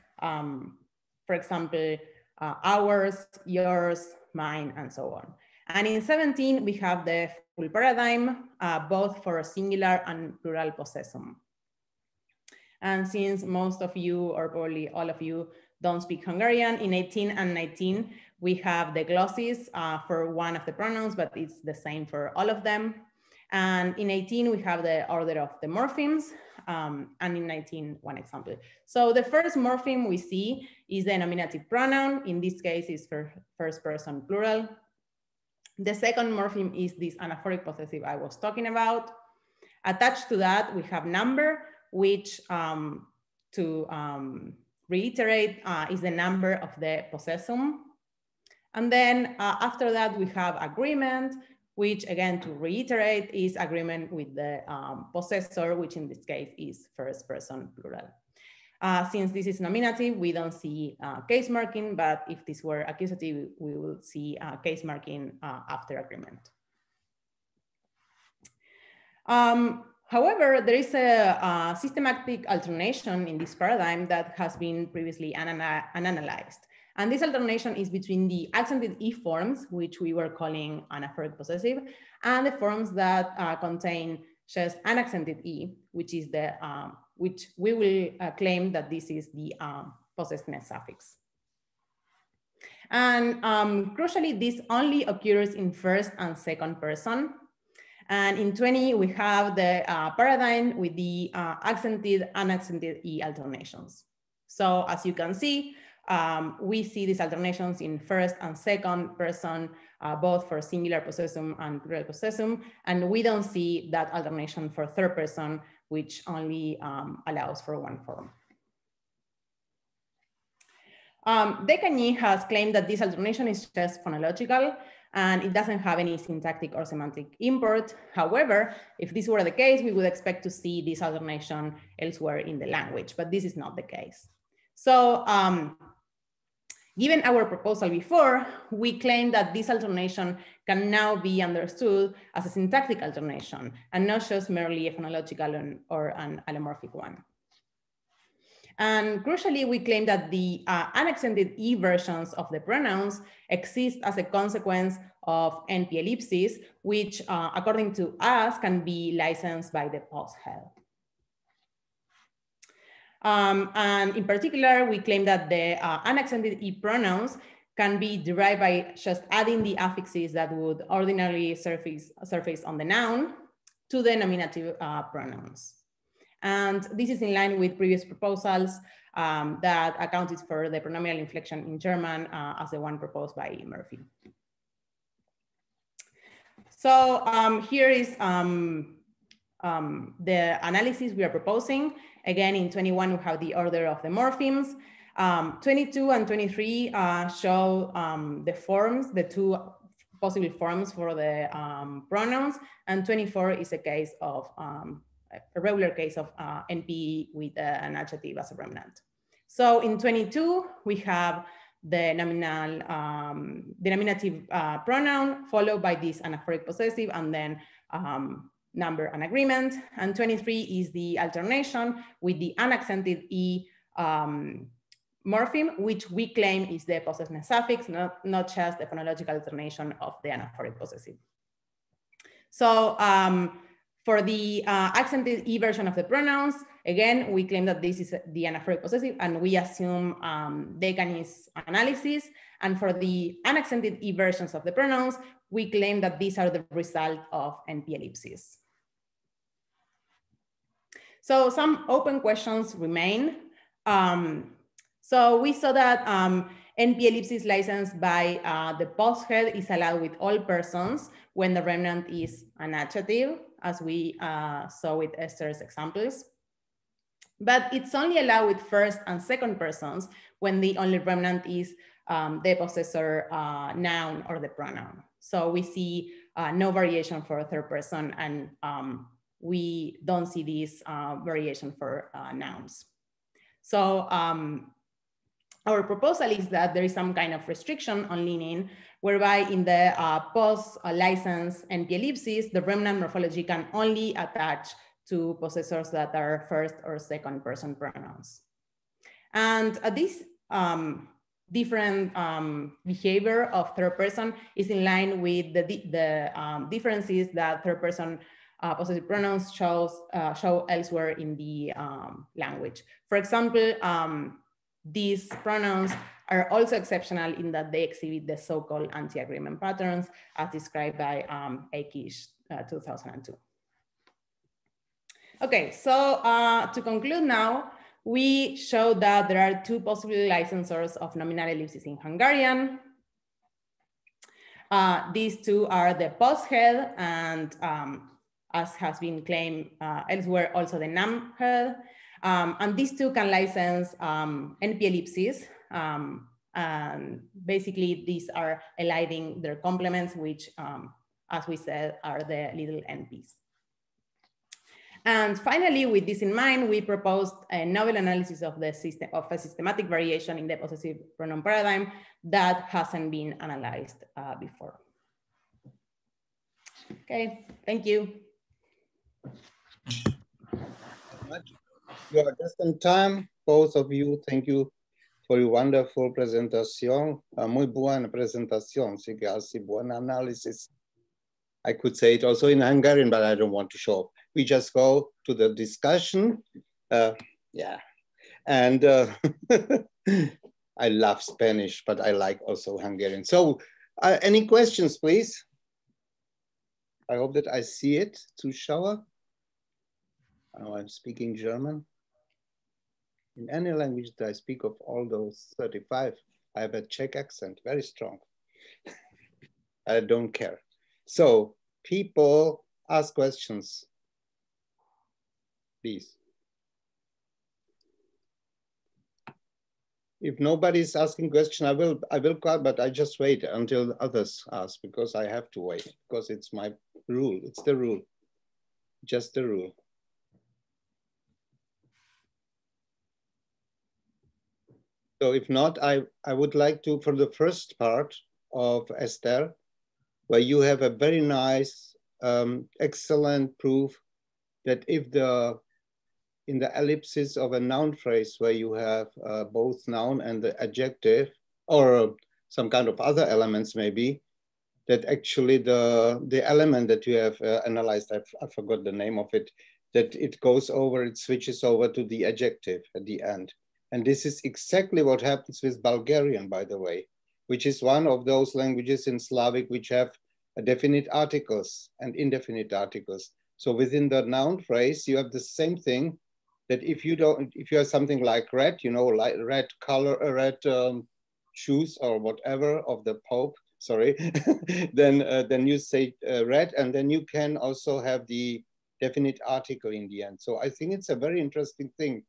for example, ours, yours, mine, and so on. And in 17, we have the full paradigm, both for singular and plural possessum. And since most of you, or probably all of you, don't speak Hungarian, in 18 and 19, we have the glosses for one of the pronouns, but it's the same for all of them. And in 18, we have the order of the morphemes, and in 19, one example. So the first morpheme we see is the nominative pronoun. In this case, is for first person plural. The second morpheme is this anaphoric possessive I was talking about. Attached to that, we have number, which to reiterate is the number of the possessum. And then after that, we have agreement, which again, to reiterate, is agreement with the possessor, which in this case is first person plural. Since this is nominative, we don't see case marking, but if this were accusative, we will see case marking after agreement. However, there is a systematic alternation in this paradigm that has been previously unanalyzed. And this alternation is between the accented E forms, which we were calling anaphoric possessive, and the forms that contain just unaccented E, which is the which we will claim that this is the possessiveness suffix. And crucially, this only occurs in first and second person. And in 20, we have the paradigm with the accented, unaccented E alternations. So as you can see, we see these alternations in first and second person both for singular possessum and plural possessum. And we don't see that alternation for third person, which only allows for one form. De Cagny has claimed that this alternation is just phonological and it doesn't have any syntactic or semantic import. However, if this were the case, we would expect to see this alternation elsewhere in the language, but this is not the case. So given our proposal before, we claim that this alternation can now be understood as a syntactic alternation and not just merely a phonological or an allomorphic one. And crucially, we claim that the unaccented E versions of the pronouns exist as a consequence of NP ellipses, which according to us can be licensed by the post-head. And in particular, we claim that the unaccented E pronouns can be derived by just adding the affixes that would ordinarily surface on the noun to the nominative pronouns. And this is in line with previous proposals that accounted for the pronominal inflection in German as the one proposed by Murphy. So here is the analysis we are proposing. Again, in 21, we have the order of the morphemes. 22 and 23 show the forms, the two possible forms for the pronouns. And 24 is a case of a regular case of NP with an adjective as a remnant. So in 22, we have the nominal, the nominative pronoun followed by this anaphoric possessive and then number and agreement. And 23 is the alternation with the unaccented E morpheme, which we claim is the possessiveness suffix, not just the phonological alternation of the anaphoric possessive. So for the accented E version of the pronouns, again, we claim that this is the anaphoric possessive and we assume De Cagny's analysis. And for the unaccented E versions of the pronouns, we claim that these are the result of NP ellipses. So some open questions remain. So we saw that NP ellipsis licensed by the post-head is allowed with all persons when the remnant is an adjective, as we saw with Esther's examples. But it's only allowed with first and second persons when the only remnant is the possessor noun or the pronoun. So we see no variation for a third person and we don't see this variation for nouns. So our proposal is that there is some kind of restriction on leaning, whereby in the post-license NP ellipsis, the remnant morphology can only attach to possessors that are first or second person pronouns. And this different behavior of third person is in line with the differences that third person possessive pronouns show elsewhere in the language. For example, these pronouns are also exceptional in that they exhibit the so-called anti-agreement patterns as described by Akish 2002. Okay, so to conclude now, we show that there are two possible licensors of nominal ellipses in Hungarian. These two are the post-head and as has been claimed elsewhere, also the NAM-head. And these two can license NP ellipses. And basically, these are eliding their complements, which, as we said, are the little NPs. And finally, with this in mind, we proposed a novel analysis of the system of a systematic variation in the possessive pronoun paradigm that hasn't been analyzed before. Okay, thank you. You are just in time, both of you. Thank you for your wonderful presentation. Muy buena presentación, sí, buena análisis. I could say it also in Hungarian, but I don't want to show up. We just go to the discussion. Yeah, and I love Spanish, but I like also Hungarian. So any questions, please? I hope that I see it, Zuschauer. Oh, I'm speaking German. In any language that I speak of all those 35, I have a Czech accent, very strong. I don't care. So people ask questions, please. If nobody's asking question, I will call, but I just wait until others ask because I have to wait because it's my rule. It's the rule, just the rule. So if not, I would like to, for the first part of Esther, where you have a very nice, excellent proof that if in the ellipsis of a noun phrase where you have both noun and the adjective, or some kind of other elements maybe, that actually the element that you have analyzed, I forgot the name of it, that it goes over, it switches over to the adjective at the end. And this is exactly what happens with Bulgarian, by the way, which is one of those languages in Slavic which have definite articles and indefinite articles. So within the noun phrase, you have the same thing, that if you have something like red, you know, like red color, red shoes or whatever of the Pope, sorry, then you say red, and then you can also have the definite article in the end. So I think it's a very interesting thing.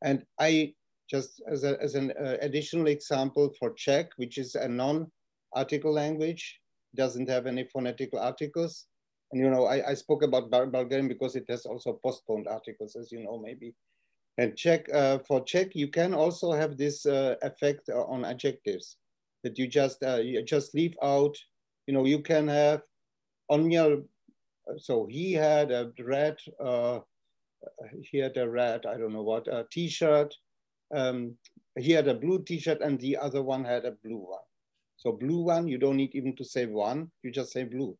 And I just, as an additional example for Czech, which is a non-article language, doesn't have any phonetical articles. And, you know, I spoke about Bulgarian because it has also postponed articles, as you know, maybe. And Czech, for Czech, you can also have this effect on adjectives, that you just leave out, you know, you can have on your, so he had a red, I don't know what, a t-shirt. He had a blue t-shirt and the other one had a blue one. So blue one, you don't need even to say one, you just say blue.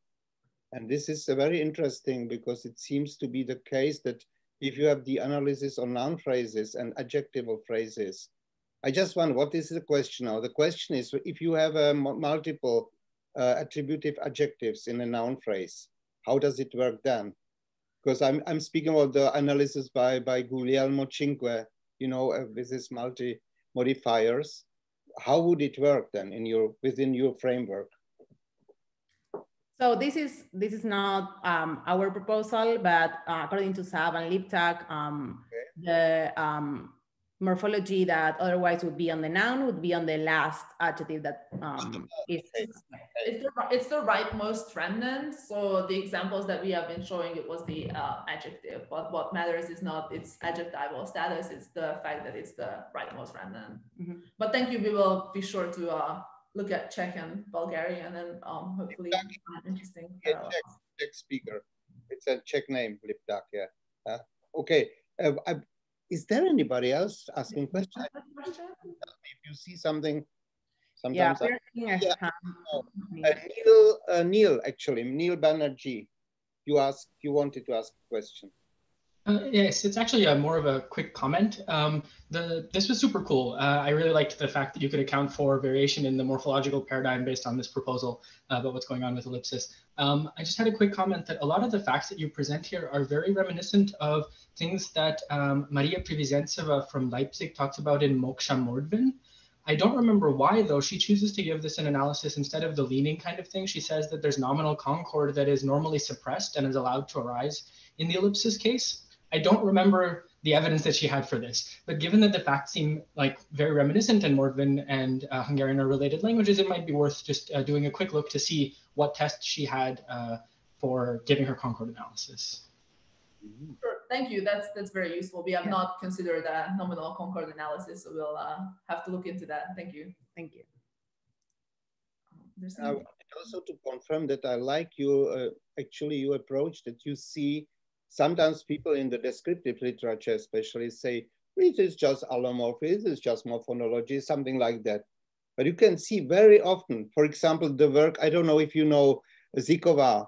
And this is very interesting because it seems to be the case that if you have the analysis on noun phrases and adjectival phrases, I just wonder, what is the question now? The question is, if you have multiple attributive adjectives in a noun phrase, how does it work then? Because I'm speaking about the analysis by Guglielmo Cinque, you know, with his multi-modifiers. How would it work then within your framework? So this is not our proposal, but according to Saab and Liptak, the morphology that otherwise would be on the noun would be on the last adjective that is. It's the rightmost remnant. So the examples that we have been showing, it was the adjective, but what matters is not its adjectival status, it's the fact that it's the rightmost remnant. Mm-hmm. But thank you, we will be sure to look at Czech and Bulgarian and hopefully interesting. Czech speaker. It's a Czech name, Liptak, yeah. Okay. Is there anybody else asking questions? If you see something, sometimes. Neil Banerjee, you wanted to ask a question. Yes, it's actually more of a quick comment. This was super cool. I really liked the fact that you could account for variation in the morphological paradigm based on this proposal about what's going on with ellipsis. I just had a quick comment that a lot of the facts that you present here are very reminiscent of things that Maria Privizentseva from Leipzig talks about in Moksha Mordvin. I don't remember why, though. She chooses to give this an analysis instead of the leaning kind of thing. She says that there's nominal concord that is normally suppressed and is allowed to arise in the ellipsis case. I don't remember the evidence that she had for this, but given that the facts seem like very reminiscent and Mordvin and Hungarian are related languages, it might be worth just doing a quick look to see what tests she had for giving her concord analysis. Sure, thank you. That's very useful. We have not considered a nominal concord analysis, so we'll have to look into that. Thank you. Thank you. Also to confirm that I like your your approach, that you see sometimes people in the descriptive literature especially say, it is just allomorphism, it's just morphonology, something like that. But you can see very often, for example, the work, I don't know if you know Zikova,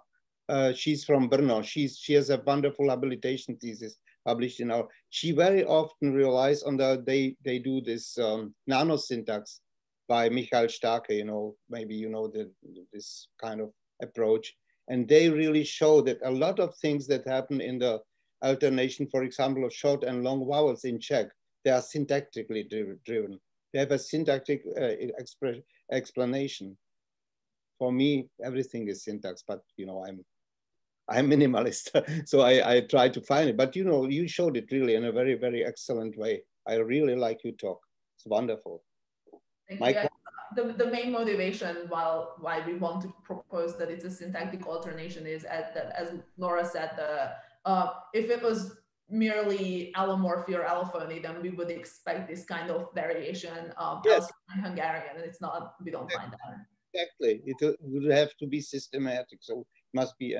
she's from Brno. She has a wonderful habilitation thesis published in our, she very often relies on they do this nanosyntax by Michael Starke, you know, maybe you know this kind of approach. And they really show that a lot of things that happen in the alternation, for example, of short and long vowels in Czech, they are syntactically driven. They have a syntactic explanation. for me, everything is syntax, but you know, I'm minimalist, so I try to find it. But you know, you showed it really in a very, very excellent way. I really like your talk. It's wonderful. The main motivation why we want to propose that it's a syntactic alternation is as Laura said, if it was merely allomorphy or allophony, then we would expect this kind of variation Yes. in Hungarian, and it's not. We don't find that. Exactly, it would have to be systematic, so it must be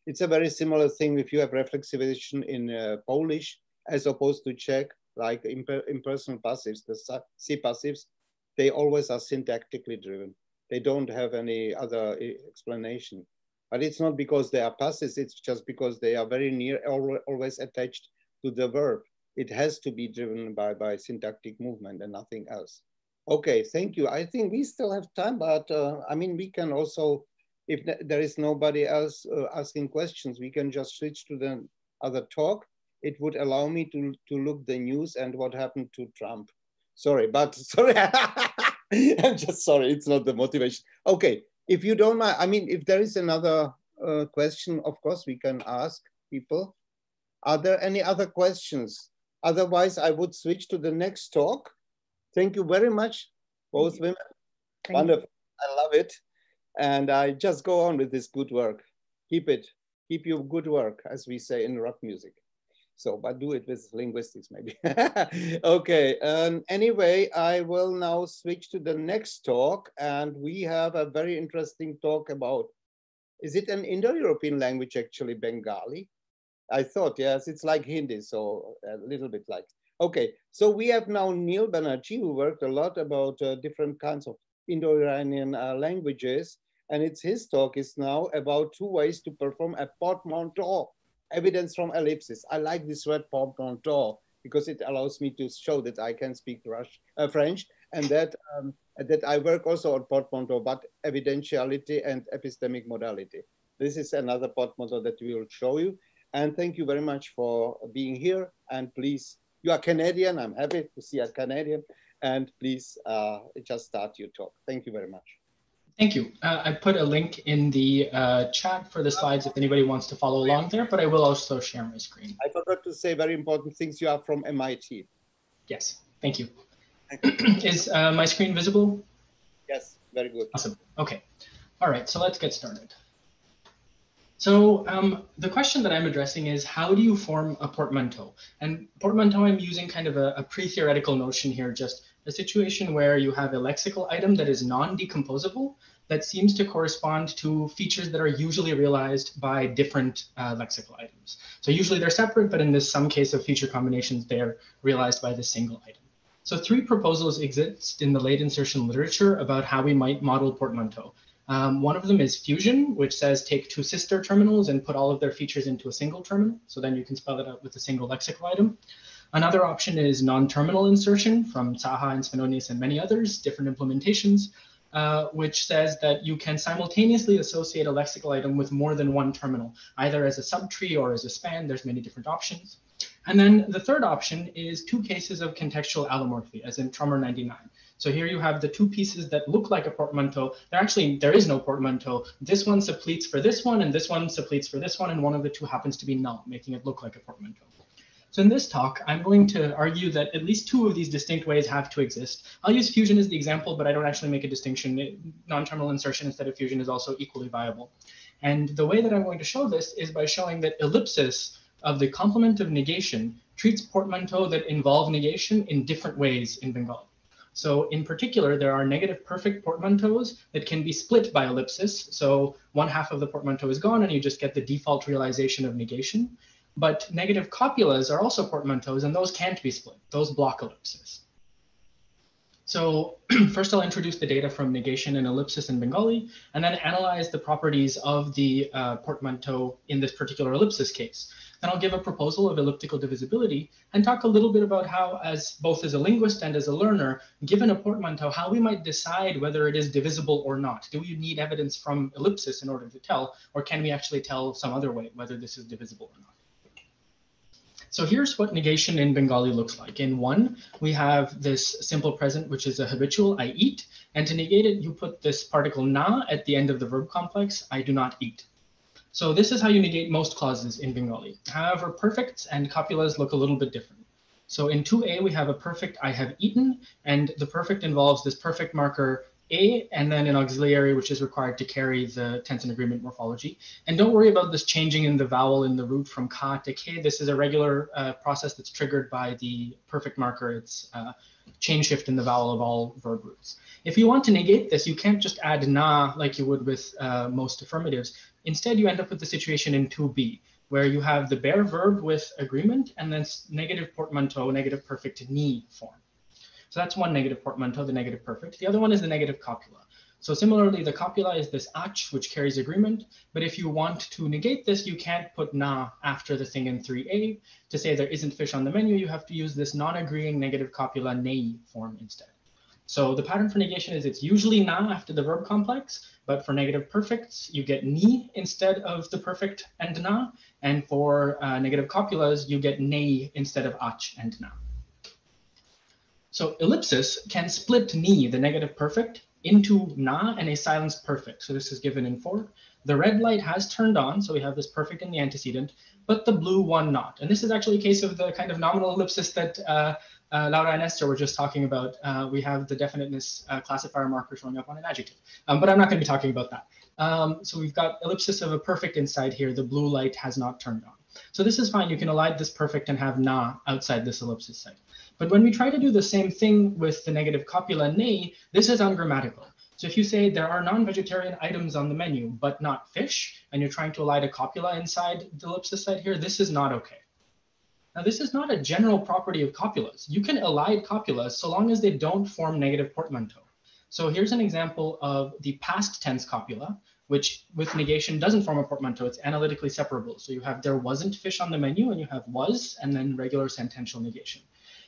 it's a very similar thing if you have reflexivation in Polish as opposed to Czech, like impersonal passives, the C passives, they always are syntactically driven. They don't have any other explanation. But it's not because they are passives, it's just because they are very near, always attached to the verb. It has to be driven by syntactic movement and nothing else. Okay, thank you. I think we still have time, but I mean, we can also, if there is nobody else asking questions, we can just switch to the other talk. It would allow me to look the news and what happened to Trump. Sorry, but sorry, I'm just sorry, it's not the motivation. Okay, if you don't mind, I mean, if there is another question, of course, we can ask people. Are there any other questions? Otherwise, I would switch to the next talk. Thank you very much, both women. Wonderful, I love it. And I just go on with this good work. Keep your good work, as we say in rock music. So, but do it with linguistics maybe. Okay, anyway, I will now switch to the next talk, and we have a very interesting talk about, is it an Indo-European language actually, Bengali? I thought, yes, it's like Hindi, so a little bit like. Okay, so we have now Neil Banerjee, who worked a lot about different kinds of Indo-Iranian languages, and his talk is now about 2 ways to perform a portmanteau, evidence from ellipsis. I like this word portmanteau because it allows me to show that I can speak French, and that I work also on portmanteau, but evidentiality and epistemic modality. This is another portmanteau that we will show you. And thank you very much for being here. And please, you are Canadian. I'm happy to see a Canadian. And please just start your talk. Thank you very much. Thank you. I put a link in the chat for the slides if anybody wants to follow along there, but I will also share my screen. I forgot to say very important things. You are from MIT. Yes, thank you. Is my screen visible? Yes, very good. Awesome. Okay. All right, so let's get started. So the question that I'm addressing is, how do you form a portmanteau? And portmanteau, I'm using kind of a pre-theoretical notion here, just a situation where you have a lexical item that is non-decomposable, that seems to correspond to features that are usually realized by different lexical items. So usually they're separate, but in this some case of feature combinations, they're realized by the single item. So 3 proposals exist in the late insertion literature about how we might model portmanteau. One of them is fusion, which says take 2 sister terminals and put all of their features into a single terminal. So then you can spell it out with a single lexical item. Another option is non-terminal insertion from Zaha and Svenonius and many others, different implementations, which says that you can simultaneously associate a lexical item with more than one terminal, either as a subtree or as a span. There's many different options. And then the third option is 2 cases of contextual allomorphy, as in Trummer 99. So here you have the 2 pieces that look like a portmanteau. There is no portmanteau. This one suppletes for this one, and this one suppletes for this one, and one of the 2 happens to be null, making it look like a portmanteau. So in this talk, I'm going to argue that at least 2 of these distinct ways have to exist. I'll use fusion as the example, but I don't actually make a distinction. Non-terminal insertion instead of fusion is also equally viable. And the way that I'm going to show this is by showing that ellipsis of the complement of negation treats portmanteau that involve negation in different ways in Bengali. So in particular, there are negative perfect portmanteaus that can be split by ellipsis. So 1/2 of the portmanteau is gone and you just get the default realization of negation. But negative copulas are also portmanteaus, and those can't be split. Those block ellipsis. So first I'll introduce the data from negation and ellipsis in Bengali, and then analyze the properties of the portmanteau in this particular ellipsis case. Then I'll give a proposal of elliptical divisibility and talk a little bit about how, both as a linguist and as a learner, given a portmanteau, how we might decide whether it is divisible or not. Do we need evidence from ellipsis in order to tell, or can we actually tell some other way whether this is divisible or not? So here's what negation in Bengali looks like. In 1, we have this simple present, which is a habitual, I eat. And to negate it, you put this particle na at the end of the verb complex, I do not eat. So this is how you negate most clauses in Bengali. However, perfects and copulas look a little bit different. So in 2a, we have a perfect, I have eaten, and the perfect involves this perfect marker a, and then an auxiliary, which is required to carry the tense and agreement morphology. And don't worry about this changing in the vowel in the root from ka to ke. This is a regular process that's triggered by the perfect marker. It's chain shift in the vowel of all verb roots. If you want to negate this, you can't just add na like you would with most affirmatives. Instead, you end up with the situation in 2b, where you have the bare verb with agreement and then negative portmanteau, negative perfect ni form. So that's one negative portmanteau, the negative perfect. The other one is the negative copula. So similarly, the copula is this ach, which carries agreement. But if you want to negate this, you can't put na after the thing in 3a. To say there isn't fish on the menu, you have to use this non-agreeing negative copula nei form instead. So the pattern for negation is it's usually na after the verb complex, but for negative perfects, you get ni instead of the perfect and na. And for negative copulas, you get nei instead of ach and na. So ellipsis can split ni, the negative perfect, into na and a silenced perfect. So this is given in 4. The red light has turned on, so we have this perfect in the antecedent, but the blue one not. And this is actually a case of the kind of nominal ellipsis that Laura and Esther were just talking about. We have the definiteness classifier marker showing up on an adjective, but I'm not going to be talking about that. So we've got ellipsis of a perfect inside here. The blue light has not turned on. So this is fine. You can elide this perfect and have na outside this ellipsis site. But when we try to do the same thing with the negative copula nei, this is ungrammatical. So if you say there are non-vegetarian items on the menu, but not fish, and you're trying to elide a copula inside the ellipsis site here, this is not okay. Now, this is not a general property of copulas. You can elide copulas so long as they don't form negative portmanteau. So here's an example of the past tense copula, which with negation doesn't form a portmanteau. It's analytically separable. So you have there wasn't fish on the menu, and you have was, and then regular sentential negation.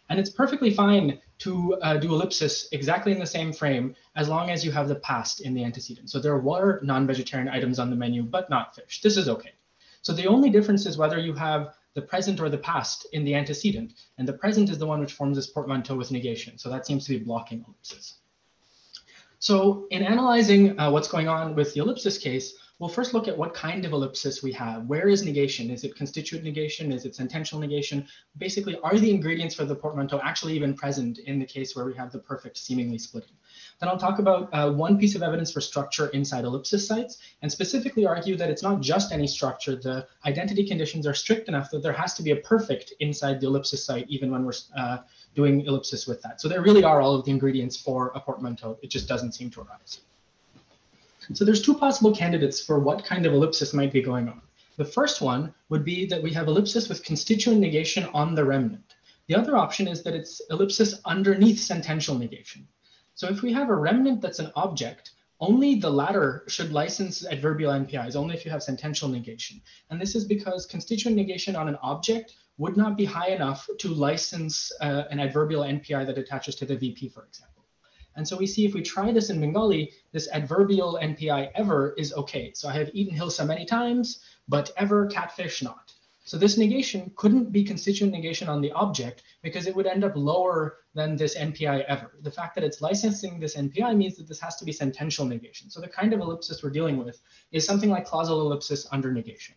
And it's perfectly fine to do ellipsis exactly in the same frame as long as you have the past in the antecedent. So there were non-vegetarian items on the menu, but not fish. This is okay. So the only difference is whether you have the present or the past in the antecedent. And the present is the one which forms this portmanteau with negation. So that seems to be blocking ellipsis. So in analyzing what's going on with the ellipsis case, we'll first look at what kind of ellipsis we have. Where is negation? Is it constituent negation? Is it sentential negation? Basically, are the ingredients for the portmanteau actually even present in the case where we have the perfect seemingly splitting? Then I'll talk about one piece of evidence for structure inside ellipsis sites, and specifically argue that it's not just any structure. The identity conditions are strict enough that there has to be a perfect inside the ellipsis site, even when we're doing ellipsis with that. So there really are all of the ingredients for a portmanteau. It just doesn't seem to arise. So there's two possible candidates for what kind of ellipsis might be going on. The first one would be that we have ellipsis with constituent negation on the remnant. The other option is that it's ellipsis underneath sentential negation. So if we have a remnant that's an object, only the latter should license adverbial NPIs, only if you have sentential negation. And this is because constituent negation on an object would not be high enough to license an adverbial NPI that attaches to the VP, for example. And so we see if we try this in Bengali, this adverbial NPI ever is okay. So I have eaten hilsa many times, but ever catfish not. So this negation couldn't be constituent negation on the object because it would end up lower than this NPI ever. The fact that it's licensing this NPI means that this has to be sentential negation. So the kind of ellipsis we're dealing with is something like clausal ellipsis under negation.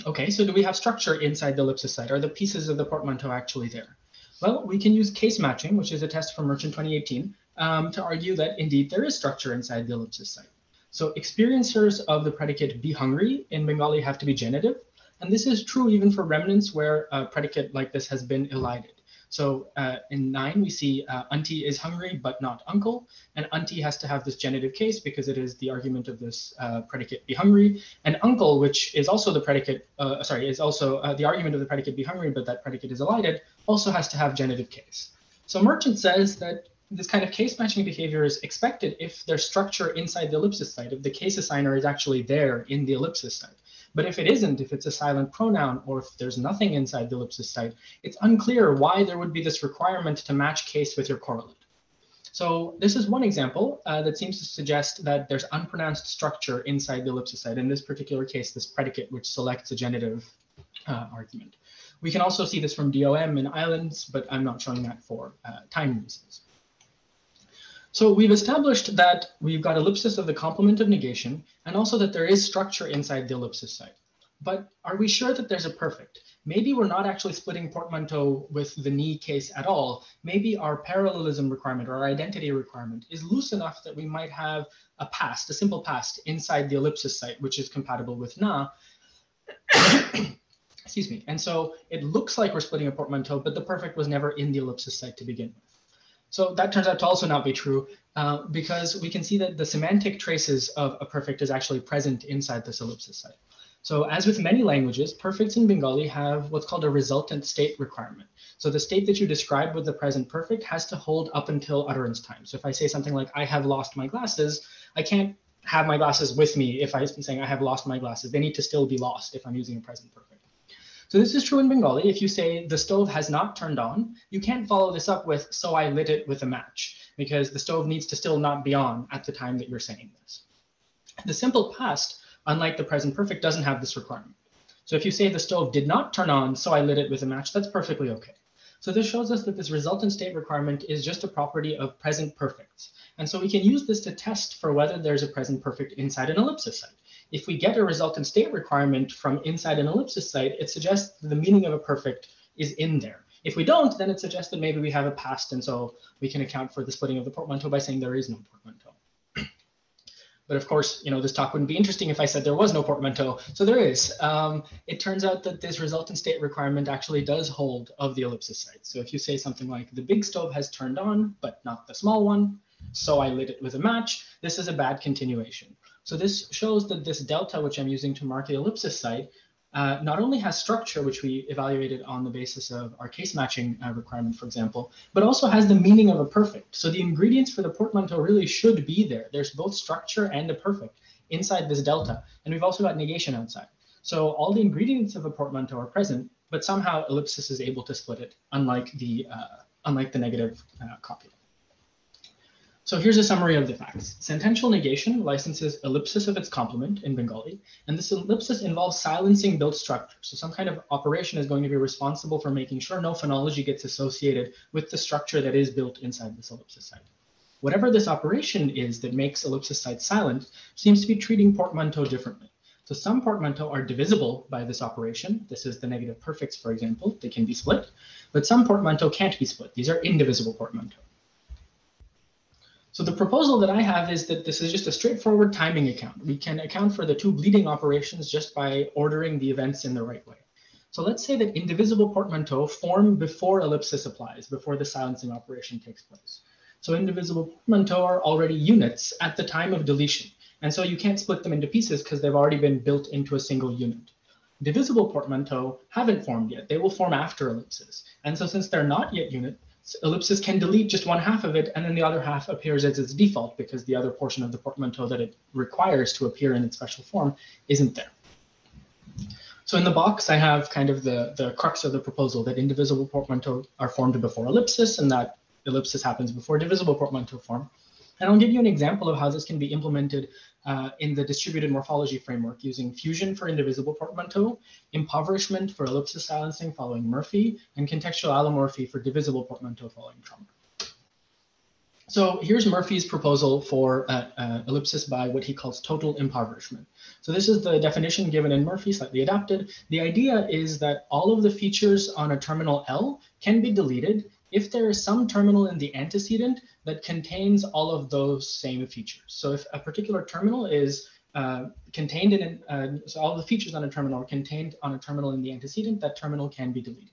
Okay, so do we have structure inside the ellipsis site? Are the pieces of the portmanteau actually there? Well, we can use case matching, which is a test from Merchant 2018, to argue that indeed there is structure inside the ellipsis site. So experiencers of the predicate be hungry in Bengali have to be genitive. And this is true even for remnants where a predicate like this has been elided. So in 9, we see auntie is hungry, but not uncle. And auntie has to have this genitive case because it is the argument of this predicate be hungry. And uncle, which is also the predicate, is also the argument of the predicate be hungry, but that predicate is elided, also has to have genitive case. So Merchant says that this kind of case matching behavior is expected if there's structure inside the ellipsis site, if the case assigner is actually there in the ellipsis site. But if it isn't, if it's a silent pronoun, or if there's nothing inside the ellipsis site, it's unclear why there would be this requirement to match case with your correlate. So this is one example that seems to suggest that there's unpronounced structure inside the ellipsis site. In this particular case, this predicate, which selects a genitive argument. We can also see this from DOM and islands, but I'm not showing that for time reasons. So we've established that we've got ellipsis of the complement of negation, and also that there is structure inside the ellipsis site. But are we sure that there's a perfect? Maybe we're not actually splitting portmanteau with the knee case at all. Maybe our parallelism requirement or our identity requirement is loose enough that we might have a past, a simple past inside the ellipsis site, which is compatible with na. Excuse me. And so it looks like we're splitting a portmanteau, but the perfect was never in the ellipsis site to begin with. So that turns out to also not be true because we can see that the semantic traces of a perfect is actually present inside this ellipsis site. So as with many languages, perfects in Bengali have what's called a resultant state requirement. So the state that you describe with the present perfect has to hold up until utterance time. So if I say something like, I have lost my glasses, I can't have my glasses with me if I'm saying I have lost my glasses. They need to still be lost if I'm using a present perfect. So this is true in Bengali. If you say the stove has not turned on, you can't follow this up with, so I lit it with a match, because the stove needs to still not be on at the time that you're saying this. The simple past, unlike the present perfect, doesn't have this requirement. So if you say the stove did not turn on, so I lit it with a match, that's perfectly okay. So this shows us that this resultant state requirement is just a property of present perfects. And so we can use this to test for whether there's a present perfect inside an ellipsis site. If we get a resultant state requirement from inside an ellipsis site, it suggests that the meaning of a perfect is in there. If we don't, then it suggests that maybe we have a past, and so we can account for the splitting of the portmanteau by saying there is no portmanteau. But of course, this talk wouldn't be interesting if I said there was no portmanteau. So there is. It turns out that this resultant state requirement actually does hold of the ellipsis site. So if you say something like, the big stove has turned on, but not the small one, so I lit it with a match, this is a bad continuation. So this shows that this delta, which I'm using to mark the ellipsis site, not only has structure, which we evaluated on the basis of our case matching requirement, for example, but also has the meaning of a perfect. So the ingredients for the portmanteau really should be there. There's both structure and a perfect inside this delta. And we've also got negation outside. So all the ingredients of a portmanteau are present, but somehow ellipsis is able to split it, unlike the negative copy. So here's a summary of the facts. Sentential negation licenses ellipsis of its complement in Bengali, and this ellipsis involves silencing built structure. So some kind of operation is going to be responsible for making sure no phonology gets associated with the structure that is built inside this ellipsis site. Whatever this operation is that makes ellipsis sites silent seems to be treating portmanteau differently. So some portmanteau are divisible by this operation. This is the negative perfects, for example. They can be split, but some portmanteau can't be split. These are indivisible portmanteau. So the proposal that I have is that this is just a straightforward timing account. We can account for the two bleeding operations just by ordering the events in the right way. So let's say that indivisible portmanteau form before ellipsis applies, before the silencing operation takes place. So indivisible portmanteau are already units at the time of deletion. And so you can't split them into pieces because they've already been built into a single unit. Divisible portmanteau haven't formed yet. They will form after ellipsis. And so since they're not yet unit, ellipsis can delete just one half of it, and then the other half appears as its default because the other portion of the portmanteau that it requires to appear in its special form isn't there. So in the box, I have kind of the crux of the proposal that indivisible portmanteau are formed before ellipsis, and that ellipsis happens before divisible portmanteau form. And I'll give you an example of how this can be implemented in the distributed morphology framework using fusion for indivisible portmanteau, impoverishment for ellipsis silencing following Murphy, and contextual allomorphy for divisible portmanteau following Trummer. So here's Murphy's proposal for ellipsis by what he calls total impoverishment. So this is the definition given in Murphy, slightly adapted. The idea is that all of the features on a terminal L can be deleted if there is some terminal in the antecedent that contains all of those same features. So if a particular terminal is contained in, so all the features on a terminal are contained on a terminal in the antecedent, that terminal can be deleted.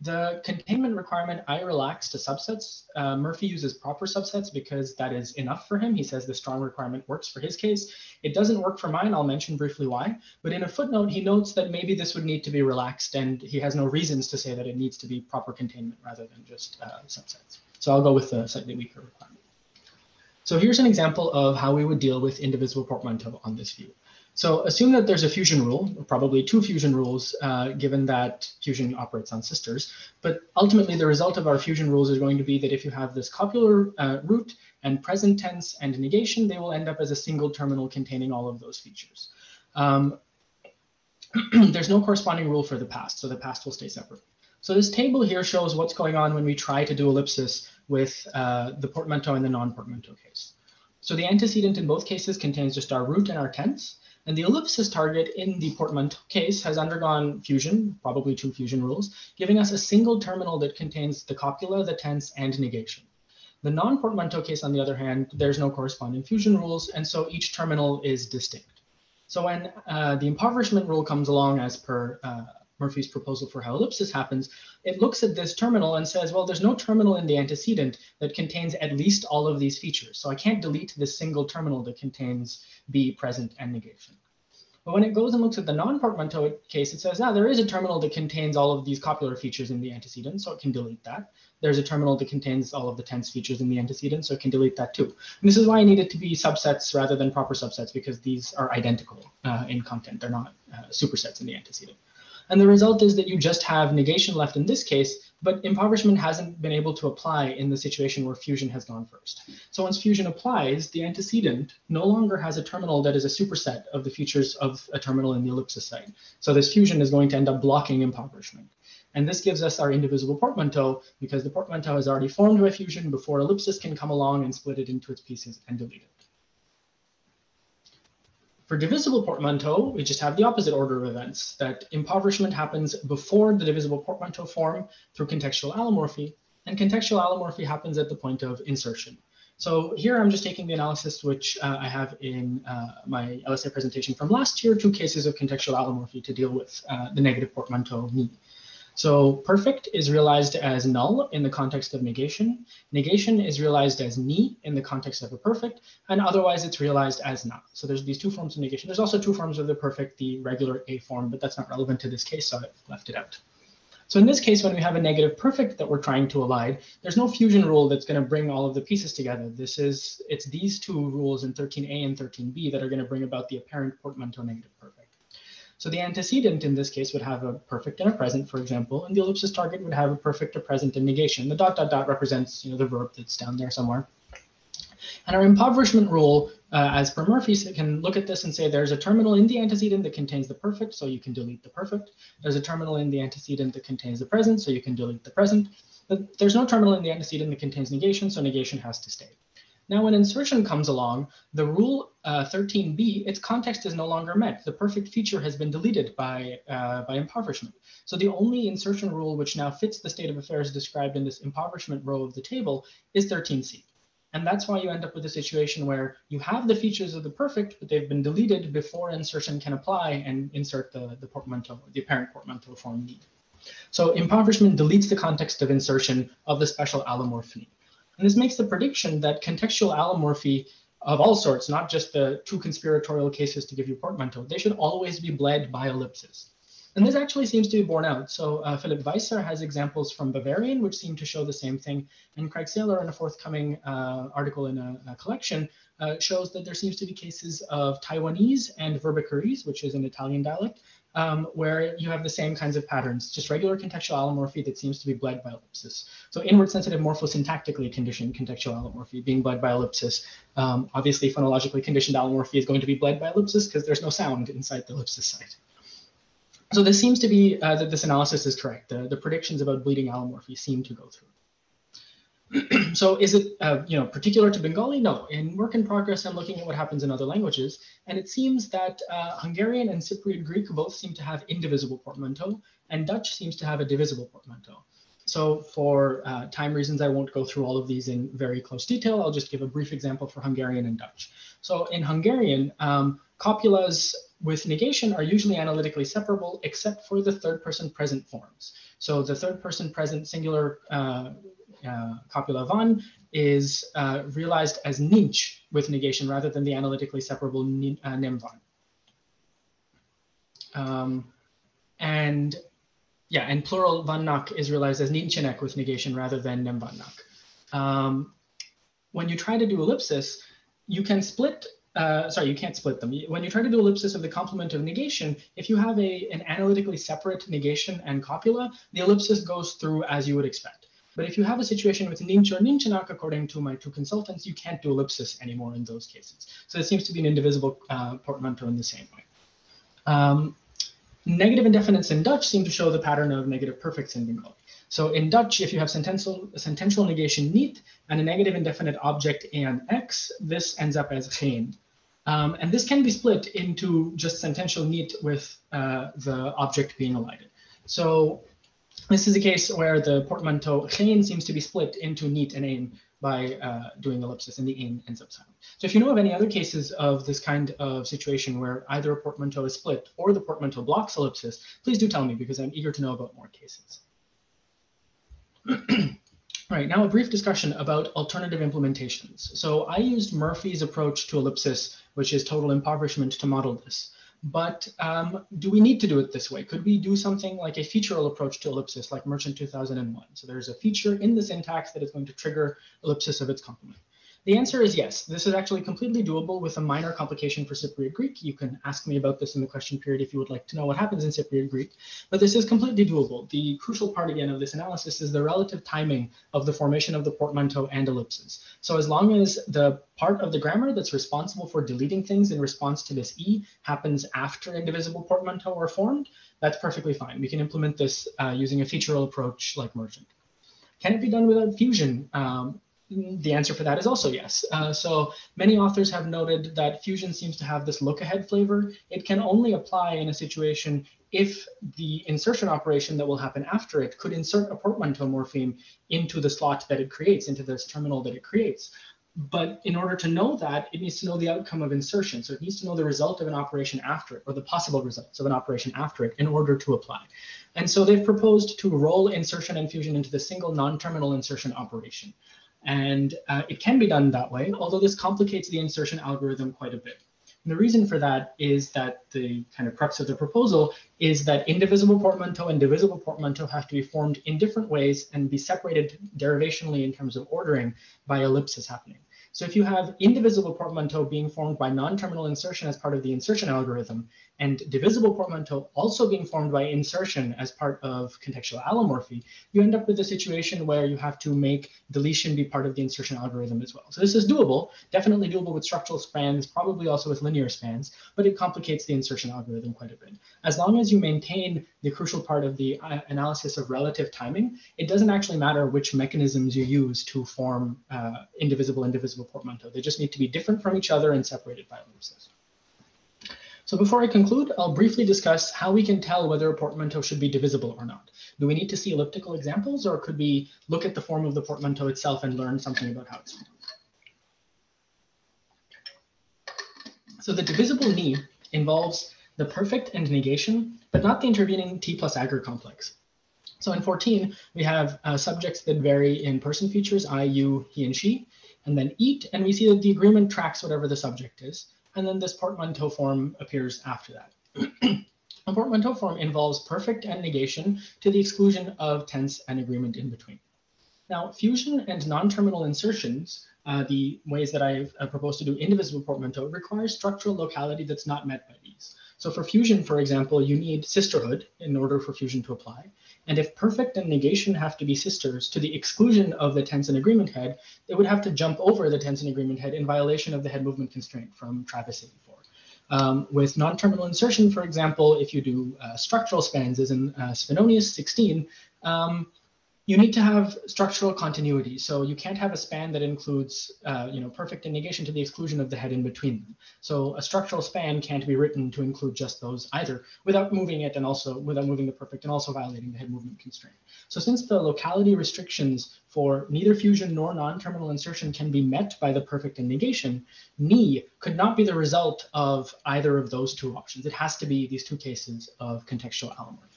The containment requirement I relax to subsets. Murphy uses proper subsets because that is enough for him. He says the strong requirement works for his case. It doesn't work for mine. I'll mention briefly why. But in a footnote, he notes that maybe this would need to be relaxed, and he has no reasons to say that it needs to be proper containment rather than just subsets. So I'll go with the slightly weaker requirement. So here's an example of how we would deal with indivisible portmanteau on this view. So assume that there's a fusion rule, or probably two fusion rules, given that fusion operates on sisters. But ultimately, the result of our fusion rules is going to be that if you have this copular root and present tense and negation, they will end up as a single terminal containing all of those features. there's no corresponding rule for the past, so the past will stay separate. So this table here shows what's going on when we try to do ellipsis with the portmanteau and the non-portmanteau case. So the antecedent in both cases contains just our root and our tense, and the ellipsis target in the portmanteau case has undergone fusion, probably 2 fusion rules, giving us a single terminal that contains the copula, the tense, and negation. The non-portmanteau case, on the other hand, there's no corresponding fusion rules, and so each terminal is distinct. So when the impoverishment rule comes along as per Murphy's proposal for how ellipsis happens, it looks at this terminal and says, well, there's no terminal in the antecedent that contains at least all of these features. So I can't delete this single terminal that contains be, present, and negation. But when it goes and looks at the non-portmanteau case, it says, there is a terminal that contains all of these copular features in the antecedent, so it can delete that. There's a terminal that contains all of the tense features in the antecedent, so it can delete that too. And this is why I need it to be subsets rather than proper subsets, because these are identical in content. They're not supersets in the antecedent. And the result is that you just have negation left in this case, but impoverishment hasn't been able to apply in the situation where fusion has gone first. So once fusion applies, the antecedent no longer has a terminal that is a superset of the features of a terminal in the ellipsis site. So this fusion is going to end up blocking impoverishment. And this gives us our indivisible portmanteau, because the portmanteau has already formed by fusion before ellipsis can come along and split it into its pieces and delete it. For divisible portmanteau, we just have the opposite order of events, that impoverishment happens before the divisible portmanteau form through contextual allomorphy, and contextual allomorphy happens at the point of insertion. So here I'm just taking the analysis which I have in my LSA presentation from last year, 2 cases of contextual allomorphy to deal with the negative portmanteau ni. So perfect is realized as null in the context of negation. Negation is realized as ni in the context of a perfect, and otherwise it's realized as not. So there's these 2 forms of negation. There's also 2 forms of the perfect, the regular A form, but that's not relevant to this case, so I've left it out. So in this case, when we have a negative perfect that we're trying to elide, there's no fusion rule that's going to bring all of the pieces together. It's these 2 rules in 13a and 13b that are going to bring about the apparent portmanteau negative perfect. So the antecedent in this case would have a perfect and a present, for example, and the ellipsis target would have a perfect, a present, and negation. The dot, dot, dot represents the verb that's down there somewhere. And our impoverishment rule, as per Murphy, can look at this and say there's a terminal in the antecedent that contains the perfect, so you can delete the perfect. There's a terminal in the antecedent that contains the present, so you can delete the present. But there's no terminal in the antecedent that contains negation, so negation has to stay. Now, when insertion comes along, the rule 13b, its context is no longer met. The perfect feature has been deleted by impoverishment. So the only insertion rule which now fits the state of affairs described in this impoverishment row of the table is 13c. And that's why you end up with a situation where you have the features of the perfect, but they've been deleted before insertion can apply and insert the portmanteau, the apparent portmanteau form need. So impoverishment deletes the context of insertion of the special allomorphy. And this makes the prediction that contextual allomorphy of all sorts, not just the 2 conspiratorial cases to give you portmanteau, they should always be bled by ellipsis. And this actually seems to be borne out. So Philip Weisser has examples from Bavarian, which seem to show the same thing. And Craig Saylor, in a forthcoming article in a collection, shows that there seems to be cases of Taiwanese and Verbicarese, which is an Italian dialect, where you have the same kinds of patterns, just regular contextual allomorphy that seems to be bled by ellipsis. So inward sensitive morphosyntactically conditioned contextual allomorphy being bled by ellipsis. Obviously, phonologically conditioned allomorphy is going to be bled by ellipsis because there's no sound inside the ellipsis site. So this seems to be that this analysis is correct. The predictions about bleeding allomorphy seem to go through. So is it particular to Bengali? No. In work in progress, I'm looking at what happens in other languages, and it seems that Hungarian and Cypriot Greek both seem to have indivisible portmanteau, and Dutch seems to have a divisible portmanteau. So for time reasons, I won't go through all of these in very close detail. I'll just give a brief example for Hungarian and Dutch. So in Hungarian, copulas with negation are usually analytically separable, except for the 3rd person present forms. So the 3rd person present singular copula van is realized as ninch with negation rather than the analytically separable nem van. And plural vannak is realized as ninchenek with negation rather than nem vannak. When you try to do ellipsis, you can split. You can't split them. When you try to do ellipsis of the complement of negation, if you have an analytically separate negation and copula, the ellipsis goes through as you would expect. But if you have a situation with ninch or ninchenak, according to my 2 consultants, you can't do ellipsis anymore in those cases. So it seems to be an indivisible portmanteau in the same way. Negative indefinites in Dutch seem to show the pattern of negative perfects in bingo. So in Dutch, if you have sentential negation niet and a negative indefinite object and x, this ends up as geen. And this can be split into just sentential niet with the object being elided. So this is a case where the portmanteau geen seems to be split into niet and een by doing ellipsis, and the een ends up silent. So if you know of any other cases of this kind of situation where either a portmanteau is split or the portmanteau blocks ellipsis, please do tell me, because I'm eager to know about more cases. All right, now a brief discussion about alternative implementations. So I used Murphy's approach to ellipsis, which is total impoverishment, to model this. But do we need to do it this way? Could we do something like a featural approach to ellipsis like Merchant 2001? So there's a feature in the syntax that is going to trigger ellipsis of its complement. The answer is yes. This is actually completely doable with a minor complication for Cypriot Greek. You can ask me about this in the question period if you would like to know what happens in Cypriot Greek, but this is completely doable. The crucial part again of this analysis is the relative timing of the formation of the portmanteau and ellipses. So as long as the part of the grammar that's responsible for deleting things in response to this E happens after indivisible portmanteau are formed, that's perfectly fine. We can implement this using a featural approach like Merchant. Can it be done without fusion? The answer for that is also yes. So many authors have noted that fusion seems to have this look-ahead flavor. It can only apply in a situation if the insertion operation that will happen after it could insert a portmanteau morpheme into the slot that it creates, into this terminal that it creates. But in order to know that, it needs to know the outcome of insertion. So it needs to know the result of an operation after it, or the possible results of an operation after it, in order to apply. And so they've proposed to roll insertion and fusion into the single non-terminal insertion operation. And it can be done that way, although this complicates the insertion algorithm quite a bit. And the reason for that is that the kind of crux of the proposal is that indivisible portmanteau and divisible portmanteau have to be formed in different ways and be separated derivationally in terms of ordering by ellipsis happening. So if you have indivisible portmanteau being formed by non-terminal insertion as part of the insertion algorithm, and divisible portmanteau also being formed by insertion as part of contextual allomorphy, you end up with a situation where you have to make deletion be part of the insertion algorithm as well. So this is doable, definitely doable with structural spans, probably also with linear spans, but it complicates the insertion algorithm quite a bit. As long as you maintain the crucial part of the analysis of relative timing, it doesn't actually matter which mechanisms you use to form indivisible and divisible portmanteau. They just need to be different from each other and separated by ellipses. So before I conclude, I'll briefly discuss how we can tell whether a portmanteau should be divisible or not. Do we need to see elliptical examples, or could we look at the form of the portmanteau itself and learn something about how it's formed? So the divisible ni involves the perfect and negation, but not the intervening t plus aggr complex. So in 14, we have subjects that vary in person features, I, you, he, and she, and then eat, and we see that the agreement tracks whatever the subject is. And then this portmanteau form appears after that. A portmanteau form involves perfect and negation to the exclusion of tense and agreement in between. Now, fusion and non-terminal insertions, the ways that I've proposed to do indivisible portmanteau, require structural locality that's not met by these. So for fusion, for example, you need sisterhood in order for fusion to apply. And if perfect and negation have to be sisters to the exclusion of the tense and agreement head, they would have to jump over the tense and agreement head in violation of the head movement constraint from Travis 84. With non-terminal insertion, for example, if you do structural spans, as in Svenonius 16, you need to have structural continuity. So you can't have a span that includes perfect and negation to the exclusion of the head in between them. So a structural span can't be written to include just those either without moving it and also without moving the perfect and also violating the head movement constraint. So since the locality restrictions for neither fusion nor non-terminal insertion can be met by the perfect and negation, ni could not be the result of either of those two options. It has to be these two cases of contextual allomorphy.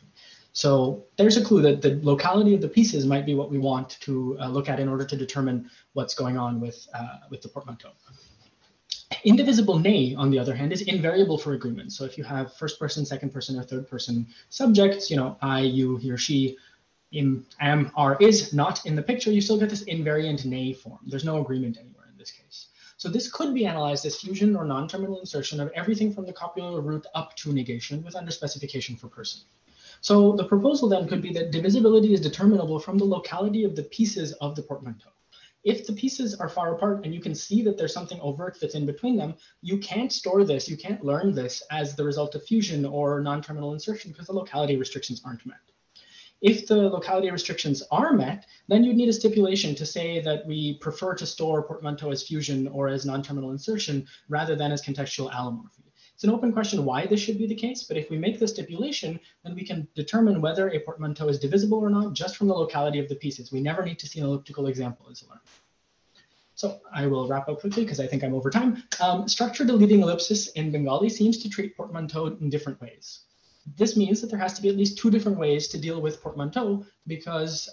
So there's a clue that the locality of the pieces might be what we want to look at in order to determine what's going on with the portmanteau. Indivisible ne, on the other hand, is invariable for agreement. So if you have first person, second person, or third person subjects, I, you, he, or she, am, are, is not in the picture, you still get this invariant ne form. There's no agreement anywhere in this case. So this could be analyzed as fusion or non-terminal insertion of everything from the copular root up to negation with underspecification for person. So the proposal then could be that divisibility is determinable from the locality of the pieces of the portmanteau. if the pieces are far apart and you can see that there's something overt that's in between them, you can't store this, you can't learn this as the result of fusion or non-terminal insertion because the locality restrictions aren't met. If the locality restrictions are met, then you'd need a stipulation to say that we prefer to store portmanteau as fusion or as non-terminal insertion rather than as contextual allomorphy. It's an open question why this should be the case, but if we make the stipulation, then we can determine whether a portmanteau is divisible or not just from the locality of the pieces. We never need to see an elliptical example as a learner. So I will wrap up quickly because I think I'm over time. Structured leading ellipsis in Bengali seems to treat portmanteau in different ways. This means that there has to be at least two different ways to deal with portmanteau because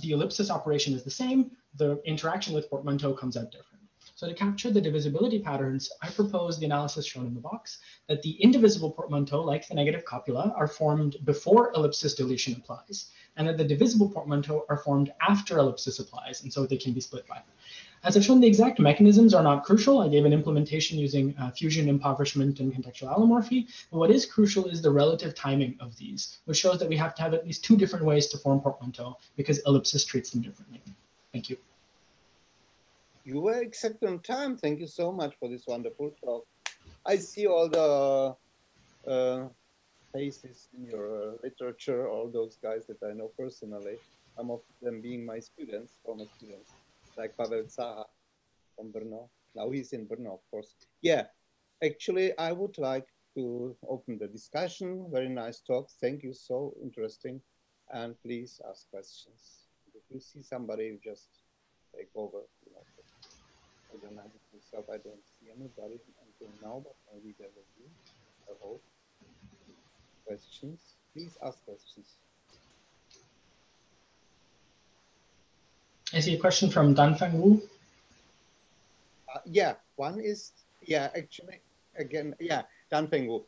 the ellipsis operation is the same, the interaction with portmanteau comes out different. So to capture the divisibility patterns, I propose the analysis shown in the box, that the indivisible portmanteau, like the negative copula, are formed before ellipsis deletion applies, and that the divisible portmanteau are formed after ellipsis applies, and so they can be split by. As I've shown, the exact mechanisms are not crucial. I gave an implementation using fusion, impoverishment, and contextual allomorphy. But what is crucial is the relative timing of these, which shows that we have to have at least two different ways to form portmanteau because ellipsis treats them differently. Thank you. You were exactly on time. Thank you so much for this wonderful talk. I see all the faces in your literature, all those guys that I know personally, some of them being my students, former students, like Pavel Zaha from Brno. Now he's in Brno, of course. Yeah, actually, I would like to open the discussion. Very nice talk. Thank you, so interesting. And please ask questions. If you see somebody, just take over. You know, I don't know myself. I don't see anybody until now, but maybe there will be. I hope. Questions? Please ask questions. I see a question from Danfeng Wu. Yeah, one is, yeah, actually, again, yeah, Danfeng Wu.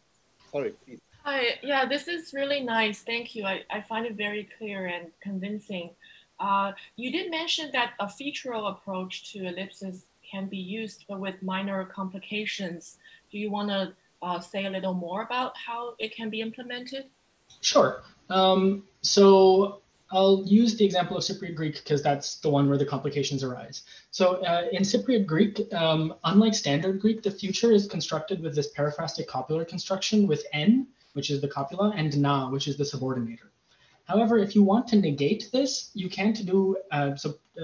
Sorry, please. Hi, yeah, this is really nice. Thank you. I find it very clear and convincing. You did mention that a featural approach to ellipsis can be used, but with minor complications. Do you want to say a little more about how it can be implemented? Sure. So I'll use the example of Cypriot Greek because that's the one where the complications arise. So in Cypriot Greek, unlike standard Greek, the future is constructed with this periphrastic copular construction with n, which is the copula, and na, which is the subordinator. However, if you want to negate this, you can't do,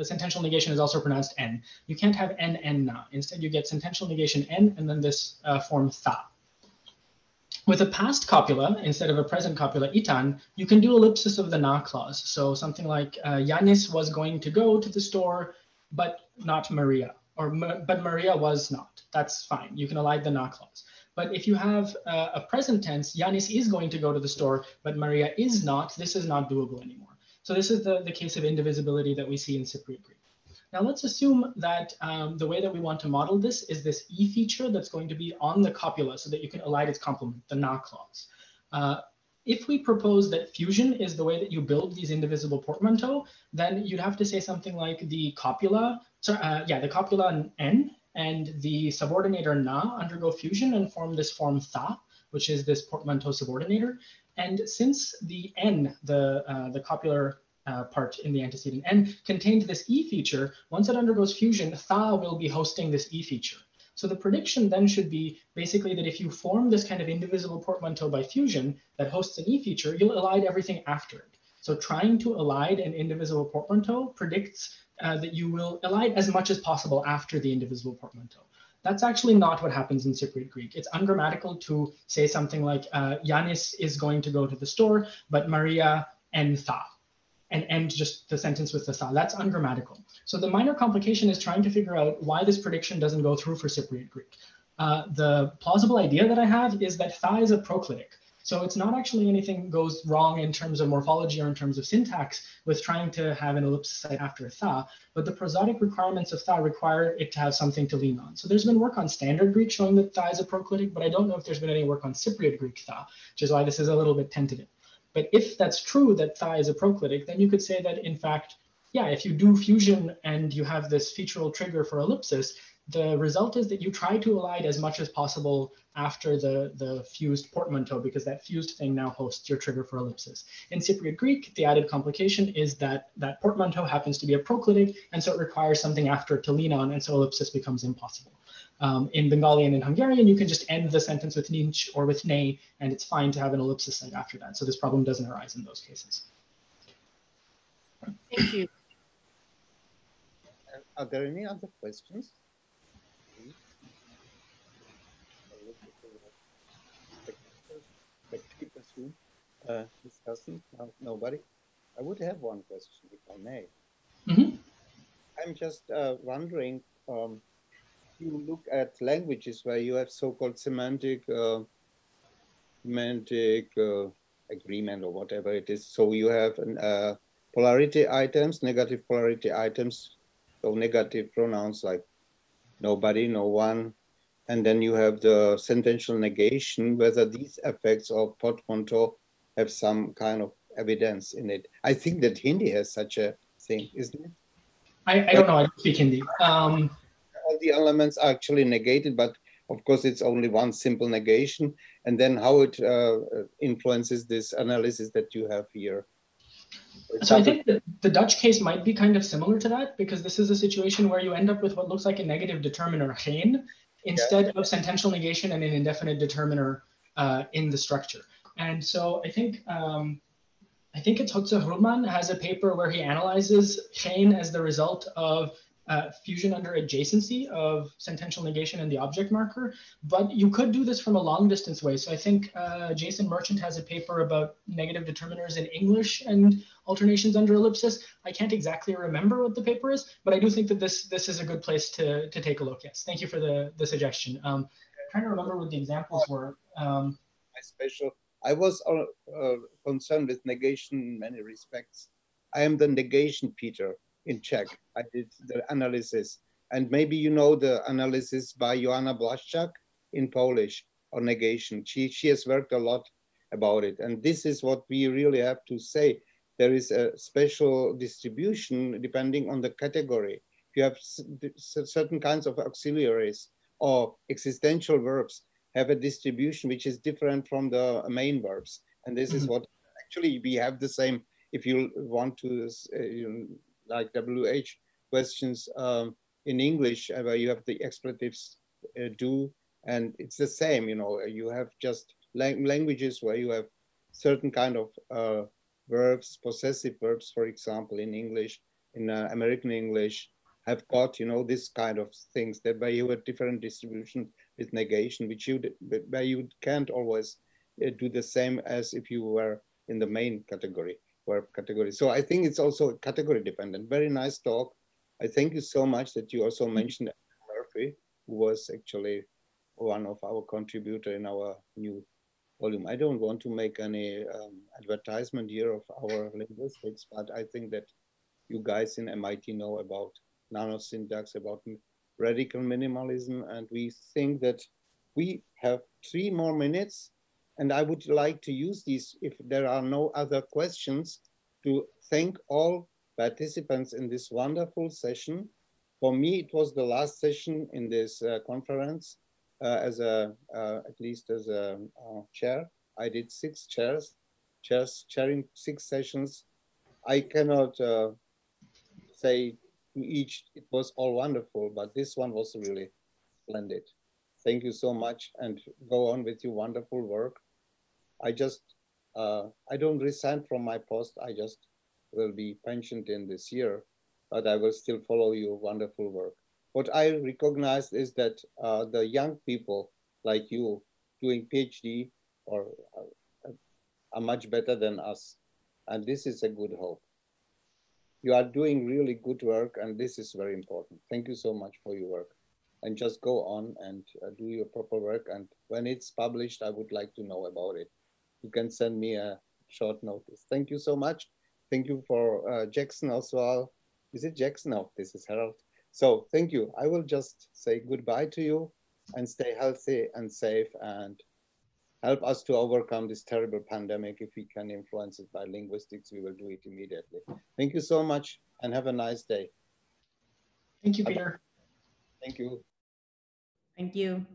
sentential negation is also pronounced n. You can't have n, na. Instead, you get sentential negation n, and then this form tha. With a past copula, instead of a present copula, itan, you can do ellipsis of the na clause. So something like Yanis was going to go to the store, but not Maria, or but Maria was not. That's fine. You can elide the na clause. But if you have a present tense, Yanis is going to go to the store, but Maria is not, this is not doable anymore. So this is the case of indivisibility that we see in Cypriot Greek. Now let's assume that the way that we want to model this is this E feature that's going to be on the copula so that you can elide its complement, the na clause. If we propose that fusion is the way that you build these indivisible portmanteau, then you'd have to say something like the copula, the copula n and the subordinator na undergo fusion and form this form tha, which is this portmanteau subordinator. And since the n, the copular part in the antecedent n contained this E feature, once it undergoes fusion, tha will be hosting this E feature. So the prediction then should be basically that if you form this kind of indivisible portmanteau by fusion that hosts an E feature, you'll elide everything after it. So trying to elide an indivisible portmanteau predicts that you will elide as much as possible after the indivisible portmanteau. That's actually not what happens in Cypriot Greek. It's ungrammatical to say something like Yanis is going to go to the store, but Maria en tha, and end just the sentence with the tha. That's ungrammatical. So the minor complication is trying to figure out why this prediction doesn't go through for Cypriot Greek. The plausible idea that I have is that tha is a proclitic. So it's not actually anything goes wrong in terms of morphology or in terms of syntax with trying to have an ellipsis after a tha, but the prosodic requirements of tha require it to have something to lean on. So there's been work on standard Greek showing that tha is a proclitic, but I don't know if there's been any work on Cypriot Greek tha, which is why this is a little bit tentative. But if that's true that tha is a proclitic, then you could say that in fact, yeah, if you do fusion and you have this featural trigger for ellipsis, the result is that you try to elide as much as possible after the fused portmanteau, because that fused thing now hosts your trigger for ellipsis. In Cypriot Greek, the added complication is that that portmanteau happens to be a proclitic, and so it requires something after to lean on, and so ellipsis becomes impossible. In Bengali and in Hungarian, you can just end the sentence with ninch or with ne, and it's fine to have an ellipsis site after that. So this problem doesn't arise in those cases. Thank you. Are there any other questions? Discussing? No, nobody? I would have one question, if I may. Mm-hmm. I'm just wondering, you look at languages where you have so-called semantic agreement or whatever it is. So you have polarity items, negative polarity items, so negative pronouns like nobody, no one, and then you have the sentential negation, whether these effects of portmanteau have some kind of evidence in it. I think that Hindi has such a thing, isn't it? I don't know, I don't speak Hindi. All the elements are actually negated, but of course it's only one simple negation, and then how it influences this analysis that you have here. So I think that the Dutch case might be kind of similar to that, because this is a situation where you end up with what looks like a negative determiner, geen, instead of sentential negation and an indefinite determiner in the structure. And so I think it's Hotze Hurman has a paper where he analyzes geen as the result of fusion under adjacency of sentential negation and the object marker, but you could do this from a long distance way. So I think Jason Merchant has a paper about negative determiners in English and alternations under ellipsis. I can't exactly remember what the paper is, but I do think that this is a good place to take a look. Yes, thank you for the suggestion. I'm trying to remember what the examples were. I was concerned with negation in many respects. I am the negation Peter in Czech. I did the analysis, and maybe you know the analysis by Joanna Blaszczak in Polish on negation. She has worked a lot about it, and this is what we really have to say. There is a special distribution depending on the category. If you have certain kinds of auxiliaries or existential verbs, have a distribution which is different from the main verbs, and this is what actually we have the same. If you want to like WH questions in English, where you have the expletives do, and it's the same, you know, you have just languages where you have certain kind of verbs, possessive verbs, for example, in English, in American English, have got, you know, this kind of things that where you have different distribution with negation, where you can't always do the same as if you were in the main category. Category. So I think it's also category dependent. Very nice talk. I thank you so much that you also mentioned Murphy, who was actually one of our contributor in our new volume. I don't want to make any advertisement here of our linguistics, but I think that you guys in MIT know about nanosyntax, about radical minimalism, and we think that we have 3 more minutes. And I would like to use these, if there are no other questions, to thank all participants in this wonderful session. For me, it was the last session in this conference at least as a chair. I did 6 chairing 6 sessions. I cannot say to each, it was all wonderful, but this one was really splendid. Thank you so much, and go on with your wonderful work. I just, I don't resign from my post. I just will be pensioned in this year, but I will still follow your wonderful work. What I recognize is that the young people like you doing PhD are much better than us. And this is a good hope. You are doing really good work, and this is very important. Thank you so much for your work. And just go on and do your proper work. And when it's published, I would like to know about it. You can send me a short notice. Thank you so much. Thank you for Jackson as well. Is it Jackson? No, this is Harold. So thank you. I will just say goodbye to you, and stay healthy and safe, and help us to overcome this terrible pandemic. If we can influence it by linguistics, we will do it immediately. Thank you so much, and have a nice day. Thank you, Peter. Thank you. Thank you.